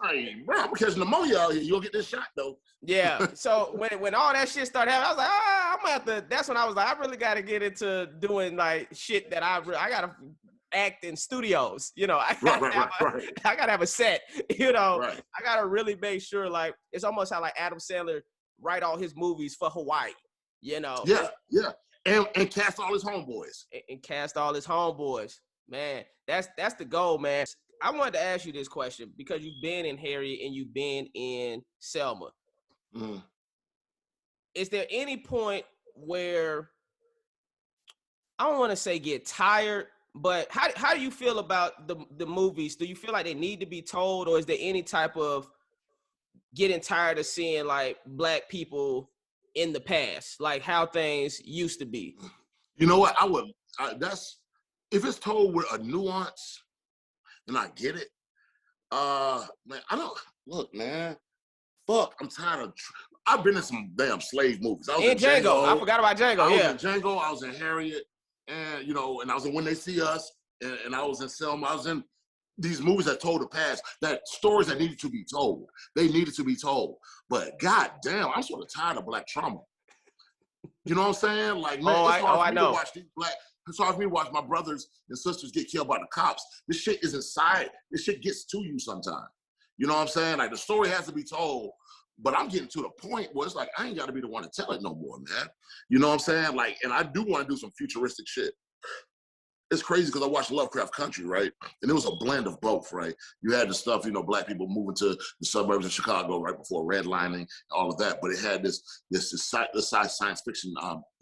Hey, bro, I'm catching pneumonia out here. You'll get this shot, though. Yeah. So when all that shit started happening, I was like, I'm going to have to, that's when I was like, I really got to get into doing like shit that I got to act in studios. I got to have a set, Right. I got to really make sure, like, it's almost how like Adam Sandler write all his movies for Hawaii, Yeah. And cast all his homeboys. And cast all his homeboys. Man, that's the goal, man. I wanted to ask you this question because you've been in Harriet and you've been in Selma. Is there any point where, I don't want to say get tired, but how do you feel about the movies? Do you feel like they need to be told, or is there any type of getting tired of seeing like Black people in the past, like how things used to be? You know what? If it's told with a nuance, and I get it. Man, fuck, I'm tired of. I've been in some damn slave movies. I was in Django. I forgot about Django. I was in Django. I was in Harriet, and and I was in When They See Us, and I was in Selma. I was in these movies that told the past, that stories that needed to be told. They needed to be told. But goddamn, I'm sort of tired of Black trauma. You know what I'm saying? Like, man, it's hard for me to watch these It's hard for me to watch my brothers and sisters get killed by the cops. This shit is inside. This shit gets to you sometimes. You know what I'm saying? Like, the story has to be told, But I'm getting to the point where it's like, I ain't got to be the one to tell it no more, man. You know what I'm saying? Like, and I do want to do some futuristic shit. It's crazy because I watched Lovecraft Country, right? And it was a blend of both, right? You had the stuff, you know, black people moving to the suburbs of Chicago right before redlining, all of that, but it had this science fiction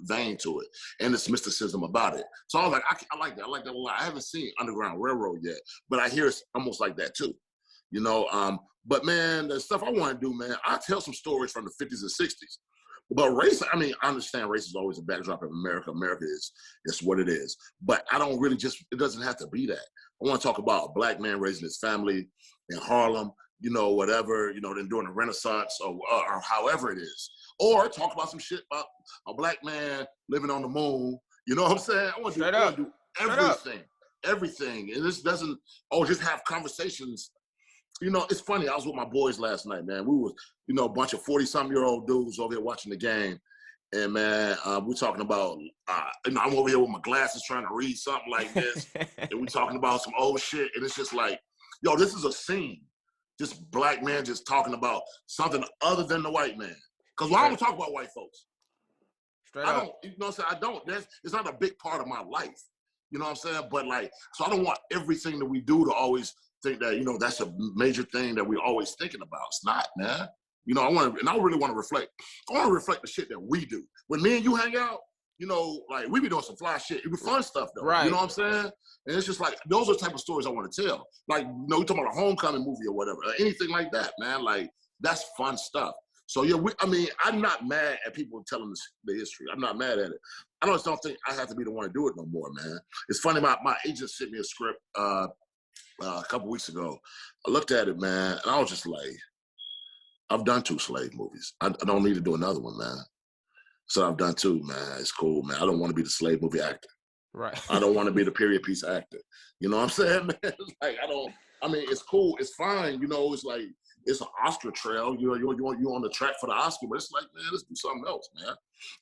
vein to it, and this mysticism about it. So I was like, I like that. I like that a lot. I haven't seen Underground Railroad yet, but I hear it's almost like that too, you know. But man, the stuff I want to do, man, I tell some stories from the 50s and 60s. But race, I mean, I understand race is always a backdrop of America. America is what it is. But I don't really it doesn't have to be that. I want to talk about a black man raising his family in Harlem, you know, whatever, you know, then during the Renaissance or however it is. Or talk about some shit about a black man living on the moon. You know what I'm saying? I want to do everything. And this doesn't, just have conversations. You know, it's funny. I was with my boys last night, man. We was, you know, a bunch of 40-something-year-old dudes over here watching the game. And, man, we're talking about, you know, I'm over here with my glasses trying to read something like this. And we're talking about some old shit. And it's just like, yo, this is a scene. Just black man just talking about something other than the white man. Because I don't talk about white folks. Straight up. You know what I'm saying? It's not a big part of my life. You know what I'm saying? But, like, so I don't want everything that we do to always think that, you know, that's a major thing that we're always thinking about. It's not, man. You know, I really want to reflect. I want to reflect the shit that we do. When me and you hang out, you know, like, we be doing some fly shit. It be fun stuff, though. Right. You know what I'm saying? And it's just like, those are the type of stories I want to tell. Like, you know, you're talking about a homecoming movie or whatever, or anything like that, man. Like, that's fun stuff. So, yeah, I'm not mad at people telling the history. I'm not mad at it. I just don't think I have to be the one to do it no more, man. It's funny, my agent sent me a script a couple weeks ago. I looked at it, man, and I was just like, I've done 2 slave movies. I don't need to do another one, man. So I've done 2, man. It's cool, man. I don't want to be the slave movie actor. Right. I don't want to be the period piece actor. You know what I'm saying, man? It's like, it's cool. It's fine. You know, it's like, it's an Oscar trail. You know, you're on the track for the Oscar, but it's like, man, let's do something else, man.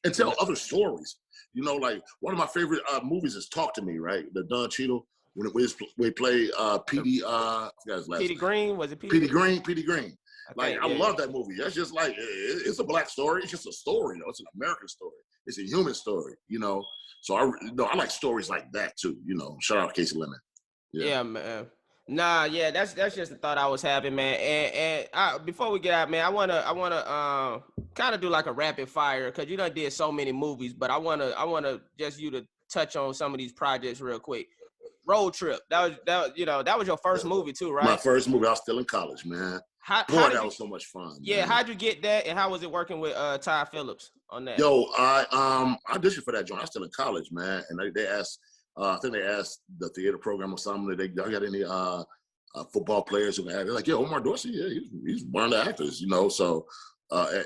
And tell other stories. You know, like, one of my favorite movies is Talk to Me, right? The Don Cheadle. When we played P.D. I forgot his last name. P.D. Green? Was it P.D. Green? P.D. Green. I yeah. love that movie. That's just like, it's a black story. It's just a story, though. It's an American story. It's a human story, you know. So I like stories like that too, you know. Shout out to Casey Lemon. Yeah, man. Nah, yeah, that's just the thought I was having, man. And before we get out, man, I wanna kind of do like a rapid fire, because you done did so many movies, but I wanna just you to touch on some of these projects real quick. Road Trip. That was your first movie too, right? My first movie. I was still in college, man. That was so much fun. Yeah, man. How'd you get that, and how was it working with Ty Phillips on that? Yo, I auditioned for that joint. I was still in college, man, and they asked. I think they asked the theater program or something. Y'all got any football players who can act? They're like, yeah, Omar Dorsey. Yeah, he's one of the actors, you know. So I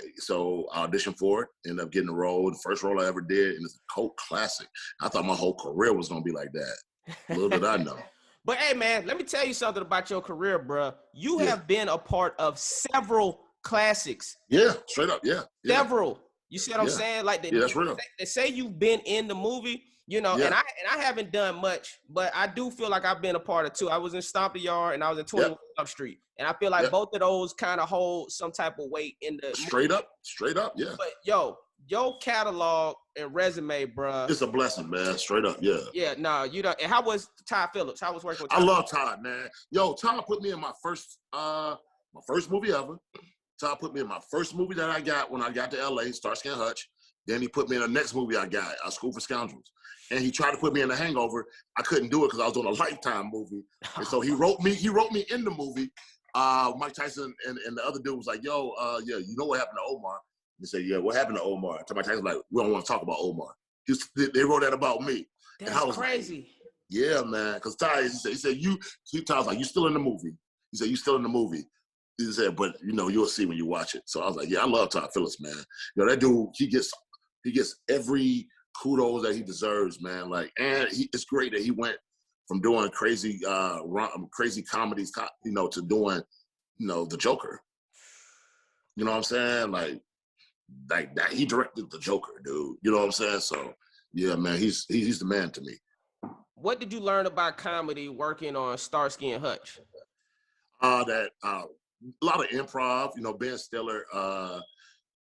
auditioned for it. Ended up getting the role. The first role I ever did, and it's a cult classic. I thought my whole career was gonna be like that. Little did I know. But hey, man, let me tell you something about your career, bro. You have been a part of several classics. Yeah, straight up, yeah. Several. You see what I'm saying? Like, that's real. They say you've been in the movie, you know, and I haven't done much, but I do feel like I've been a part of 2. I was in Stomp the Yard and I was in 21 Up Street. And I feel like both of those kind of hold some type of weight in the straight up, yeah. But yo, your catalog and resume, bro. It's a blessing, man. Straight up, yeah. Yeah, no, you don't. And how was Ty Phillips? How was working with Ty? I love Todd, man. Yo, Todd put me in my first movie ever. Todd put me in my first movie that I got when I got to LA, Starsky and Hutch. Then he put me in the next movie I got, School for Scoundrels. And he tried to put me in The Hangover. I couldn't do it because I was doing a Lifetime movie. And so he wrote me in the movie. Mike Tyson and the other dude was like, yo, yeah, you know what happened to Omar? He said, yeah, what happened to Omar? So Mike Tyson was like, we don't want to talk about Omar. They wrote that about me. That's and I was crazy. Like, yeah, man. Because Ty, he said, Ty was like, you still in the movie? He said, you still in the movie? He said, but, you know, you'll see when you watch it. So I was like, yeah, I love Todd Phillips, man. You know, that dude, he gets every kudos that he deserves, man. Like, and it's great that he went from doing crazy comedies, you know, to doing, you know, the Joker. You know what I'm saying? Like that, he directed the Joker, dude. You know what I'm saying? So, yeah, man, he's the man to me. What did you learn about comedy working on Starsky and Hutch? That a lot of improv. You know, Ben Stiller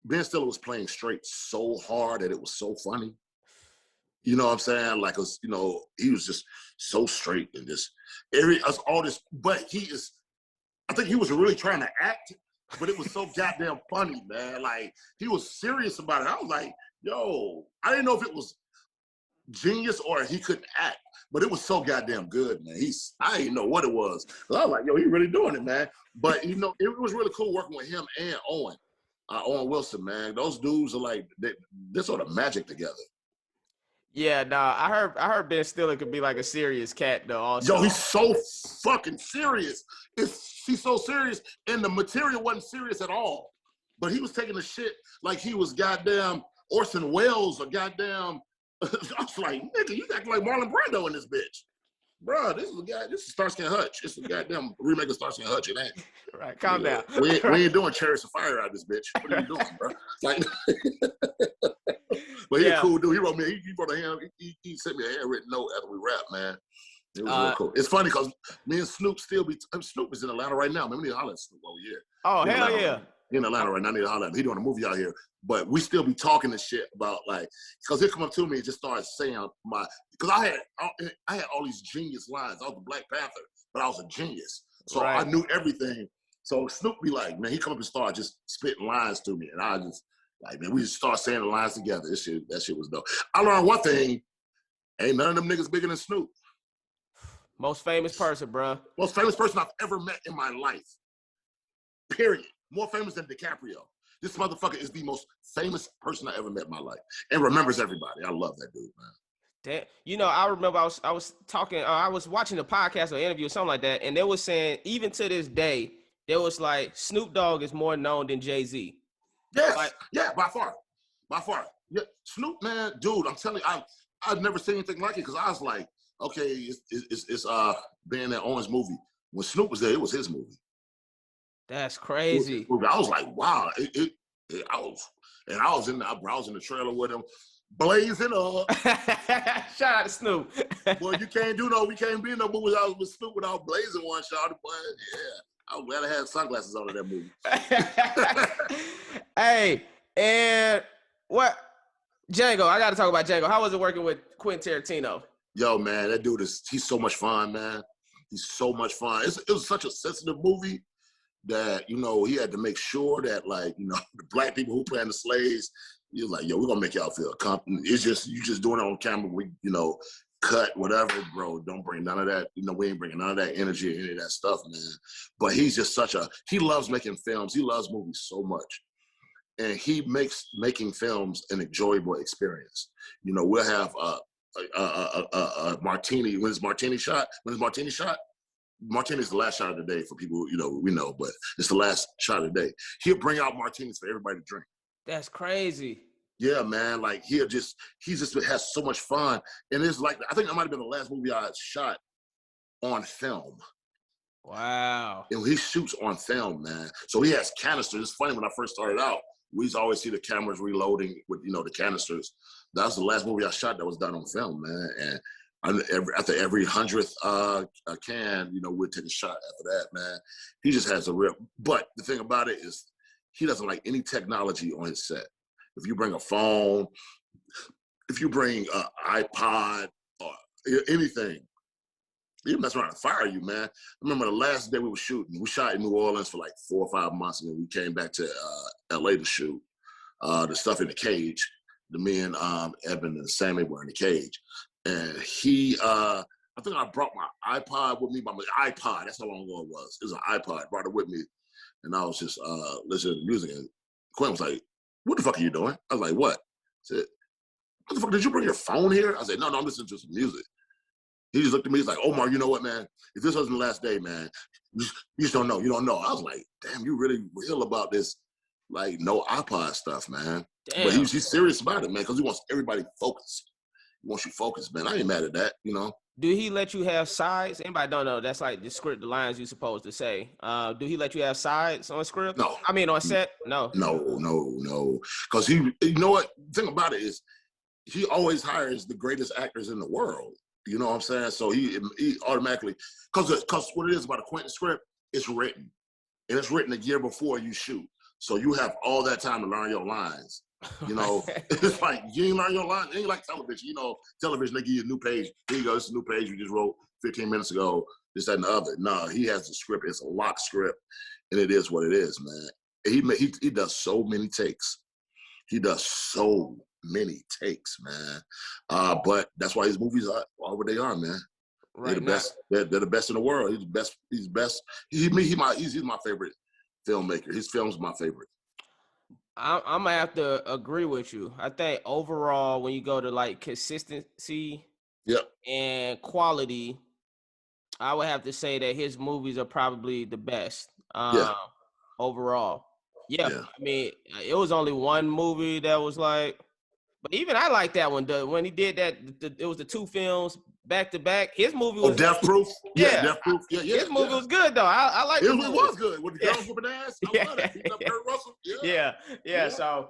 was playing straight so hard that it was so funny. You know what I'm saying? Like, you know, he was just so straight and just all this. But I think he was really trying to act, but it was so goddamn funny, man. Like, he was serious about it. I was like, yo, I didn't know if it was genius or he couldn't act, but it was so goddamn good, man. I didn't know what it was. I was like, yo, he really doing it, man. But, you know, it was really cool working with him and Owen Wilson, man. Those dudes are like, they're sort of magic together. Yeah, nah, I heard Ben Stiller could be like a serious cat though. Also, yo, he's so fucking serious. He's so serious, and the material wasn't serious at all. But he was taking the shit like he was goddamn Orson Welles or goddamn. I was like, nigga, you acting like Marlon Brando in this bitch. Bro, this is Starsky and Hutch. It's a goddamn remake of Starsky and Hutch. It ain't. Right, calm down. We ain't doing Chariots of Fire out of this bitch. What are you doing, bro? Like, but he's a cool dude. He wrote me. He wrote a hand. He sent me a handwritten note after we rapped, man. It was real cool. It's funny because me and Snoop Snoop is in Atlanta right now. Man, we need to holler at Snoop over here. Oh, hell yeah. He in Atlanta right now. I need to holler at him. He doing a movie out here. But we still be talking this shit about, like, because he'll come up to me and just start saying because I had all these genius lines. I was the Black Panther, but I was a genius. So I knew everything. So Snoop be like, man, he come up and start just spitting lines to me. And I just, like, man, we just start saying the lines together. That shit was dope. I learned one thing. Ain't none of them niggas bigger than Snoop. Most famous person, bro. Most famous person I've ever met in my life. Period. More famous than DiCaprio. This motherfucker is the most famous person I ever met in my life, and remembers everybody. I love that dude, man. Damn. You know, I remember I was talking. I was watching a podcast or interview or something like that, and they were saying even to this day, there was like Snoop Dogg is more known than Jay-Z. Yes, like, yeah, by far. Yeah, Snoop, man, dude, I'm telling you, I've never seen anything like it because I was like, okay, it's being that Owens movie. When Snoop was there, it was his movie. That's crazy. I was like, wow. I was in the trailer with him, blazing up. Shout out to Snoop. Boy, we can't be in no movie with Snoop without blazing one shot. Boy, yeah. I'm glad I had sunglasses on in that movie. Hey, and what? Django, I got to talk about Django. How was it working with Quentin Tarantino? Yo, man, that dude he's so much fun, man. He's so much fun. It was such a sensitive movie that, you know, he had to make sure that, like, you know, the black people who playing the slaves, he was like, yo, we're gonna make y'all feel comfortable. It's just, you just doing it on camera. We, you know, cut, whatever, bro. Don't bring none of that. You know, we ain't bringing none of that energy or any of that stuff, man. But he's just he loves making films. He loves movies so much. And he makes making films an enjoyable experience. You know, we'll have a martini. When it's martini shot, martini's the last shot of the day for people, you know, we know, but it's the last shot of the day. He'll bring out martinis for everybody to drink. That's crazy. Yeah, man. Like, he just has so much fun. And it's like, I think that might have been the last movie I shot on film. Wow. And he shoots on film, man. So he has canisters. It's funny, when I first started out, we used to always see the cameras reloading with, you know, the canisters. That was the last movie I shot that was done on film, man. And after every 100th can, you know, we'd take a shot after that, man. He just has but the thing about it is he doesn't like any technology on his set. If you bring a phone, if you bring an iPod or anything, he'll mess around and fire you, man. I remember the last day we were shooting, we shot in New Orleans for like 4 or 5 months, and then we came back to LA to shoot the stuff in the cage. Me and Evan and Sammy were in the cage. And I think I brought my iPod with me, my iPod, that's how long ago it was. It was an iPod, I brought it with me. And I was just listening to music. And Quinn was like, what the fuck are you doing? I was like, what? I said, what the fuck, did you bring your phone here? I said, no, I'm listening to some music. He just looked at me, he's like, Omar, you know what, man? If this wasn't the last day, man, you just don't know. You don't know. I was like, damn, you really real about this, like, no iPod stuff, man. Damn. But he's serious about it, man, because he wants everybody focused. He wants you focused, man. I ain't mad at that, you know. Do he let you have sides? Anybody don't know, that's like the script, the lines you're supposed to say. Do he let you have sides on script? No. I mean, on set? No. No. Because you know what? The thing about it is he always hires the greatest actors in the world. You know what I'm saying? So he automatically, because what it is about a Quentin script, it's written. and it's written a year before you shoot. So you have all that time to learn your lines. You know, it's like you ain't learn your lines. It ain't like television. You know, television, they give you a new page. Here you go, this is a new page you just wrote 15 minutes ago, this, that, and the other. No, he has the script. It's a locked script, and it is what it is, man. He does so many takes. He does so many takes, man. But that's why his movies are what they are, man. Right, they're the best. They're the best in the world. He's the best. He's best. He's my favorite filmmaker. His film's my favorite. I'm gonna have to agree with you. I think overall, when you go to like consistency, and quality, I would have to say that his movies are probably the best. Overall. Yeah. I mean, it was only one movie that was like, but even I like that one. When he did that, it was the 2 films back to back. His movie was Death Proof. Yeah, Death Proof. Yeah. His movie was good though. I like it. It was good with the girls whooping ass. I love that. Kurt Russell. Yeah. So,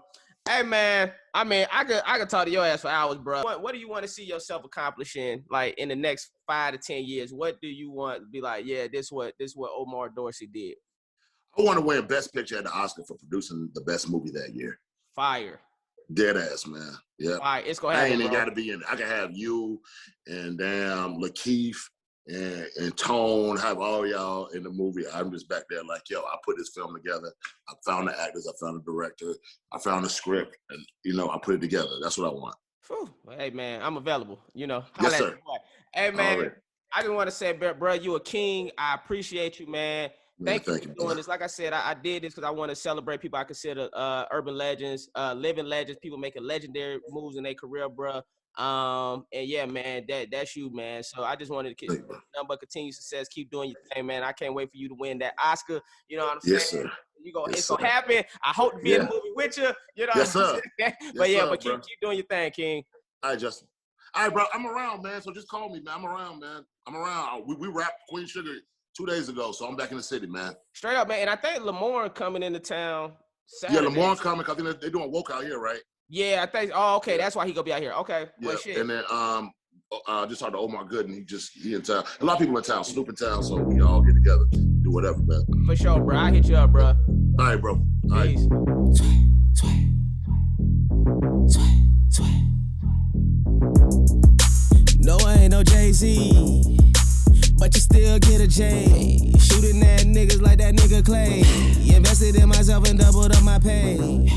hey man, I mean, I could talk to your ass for hours, bro. What do you want to see yourself accomplishing, like in the next 5 to 10 years? What do you want to be like? Yeah, this what Omar Dorsey did. I want to win Best Picture at the Oscar for producing the best movie that year. Fire. Dead ass, man. Yeah. All right, it's gonna happen. I ain't even got to be in it. I can have you and damn Lakeith and Tone, have all y'all in the movie. I'm just back there like, yo, I put this film together. I found the actors. I found the director. I found the script, and I put it together. That's what I want. Whew. Hey man, I'm available. Yes, sir. Hey man, I just want to say, bro, you a king. I appreciate you, man. Thank you for doing this. Like I said, I did this because I want to celebrate people I consider urban legends, living legends, people making legendary moves in their career, bro. And yeah, man, that's you, man. So I just wanted to nothing but continue success. Keep doing your thing, man. I can't wait for you to win that Oscar. You know what I'm saying? Yes, sir. It's gonna happen. I hope to be in the movie with you. You know yes, what I'm sir. saying? But keep doing your thing, King. All right, Justin. All right, bro. I'm around, man. So just call me, man. I'm around, man. I'm around. We wrapped Queen Sugar 2 days ago, so I'm back in the city, man. Straight up, man. And I think Lamorne coming into town Saturday. Yeah, Lamorne's coming because I think they're doing woke out here, right? Yeah, I think. Oh, okay. That's why he gonna be out here. Okay. Yeah. Well, shit. And then just talked to Omar Gooden. He in town. A lot of people in town. Snoop in town, so we all get together, do whatever, man. For sure, bro. I hit you up, bro. All right, bro. All right. Peace. No, I ain't no Jay-Z, but you still get a J. Shooting at niggas like that nigga Clay. Invested in myself and doubled up my pay.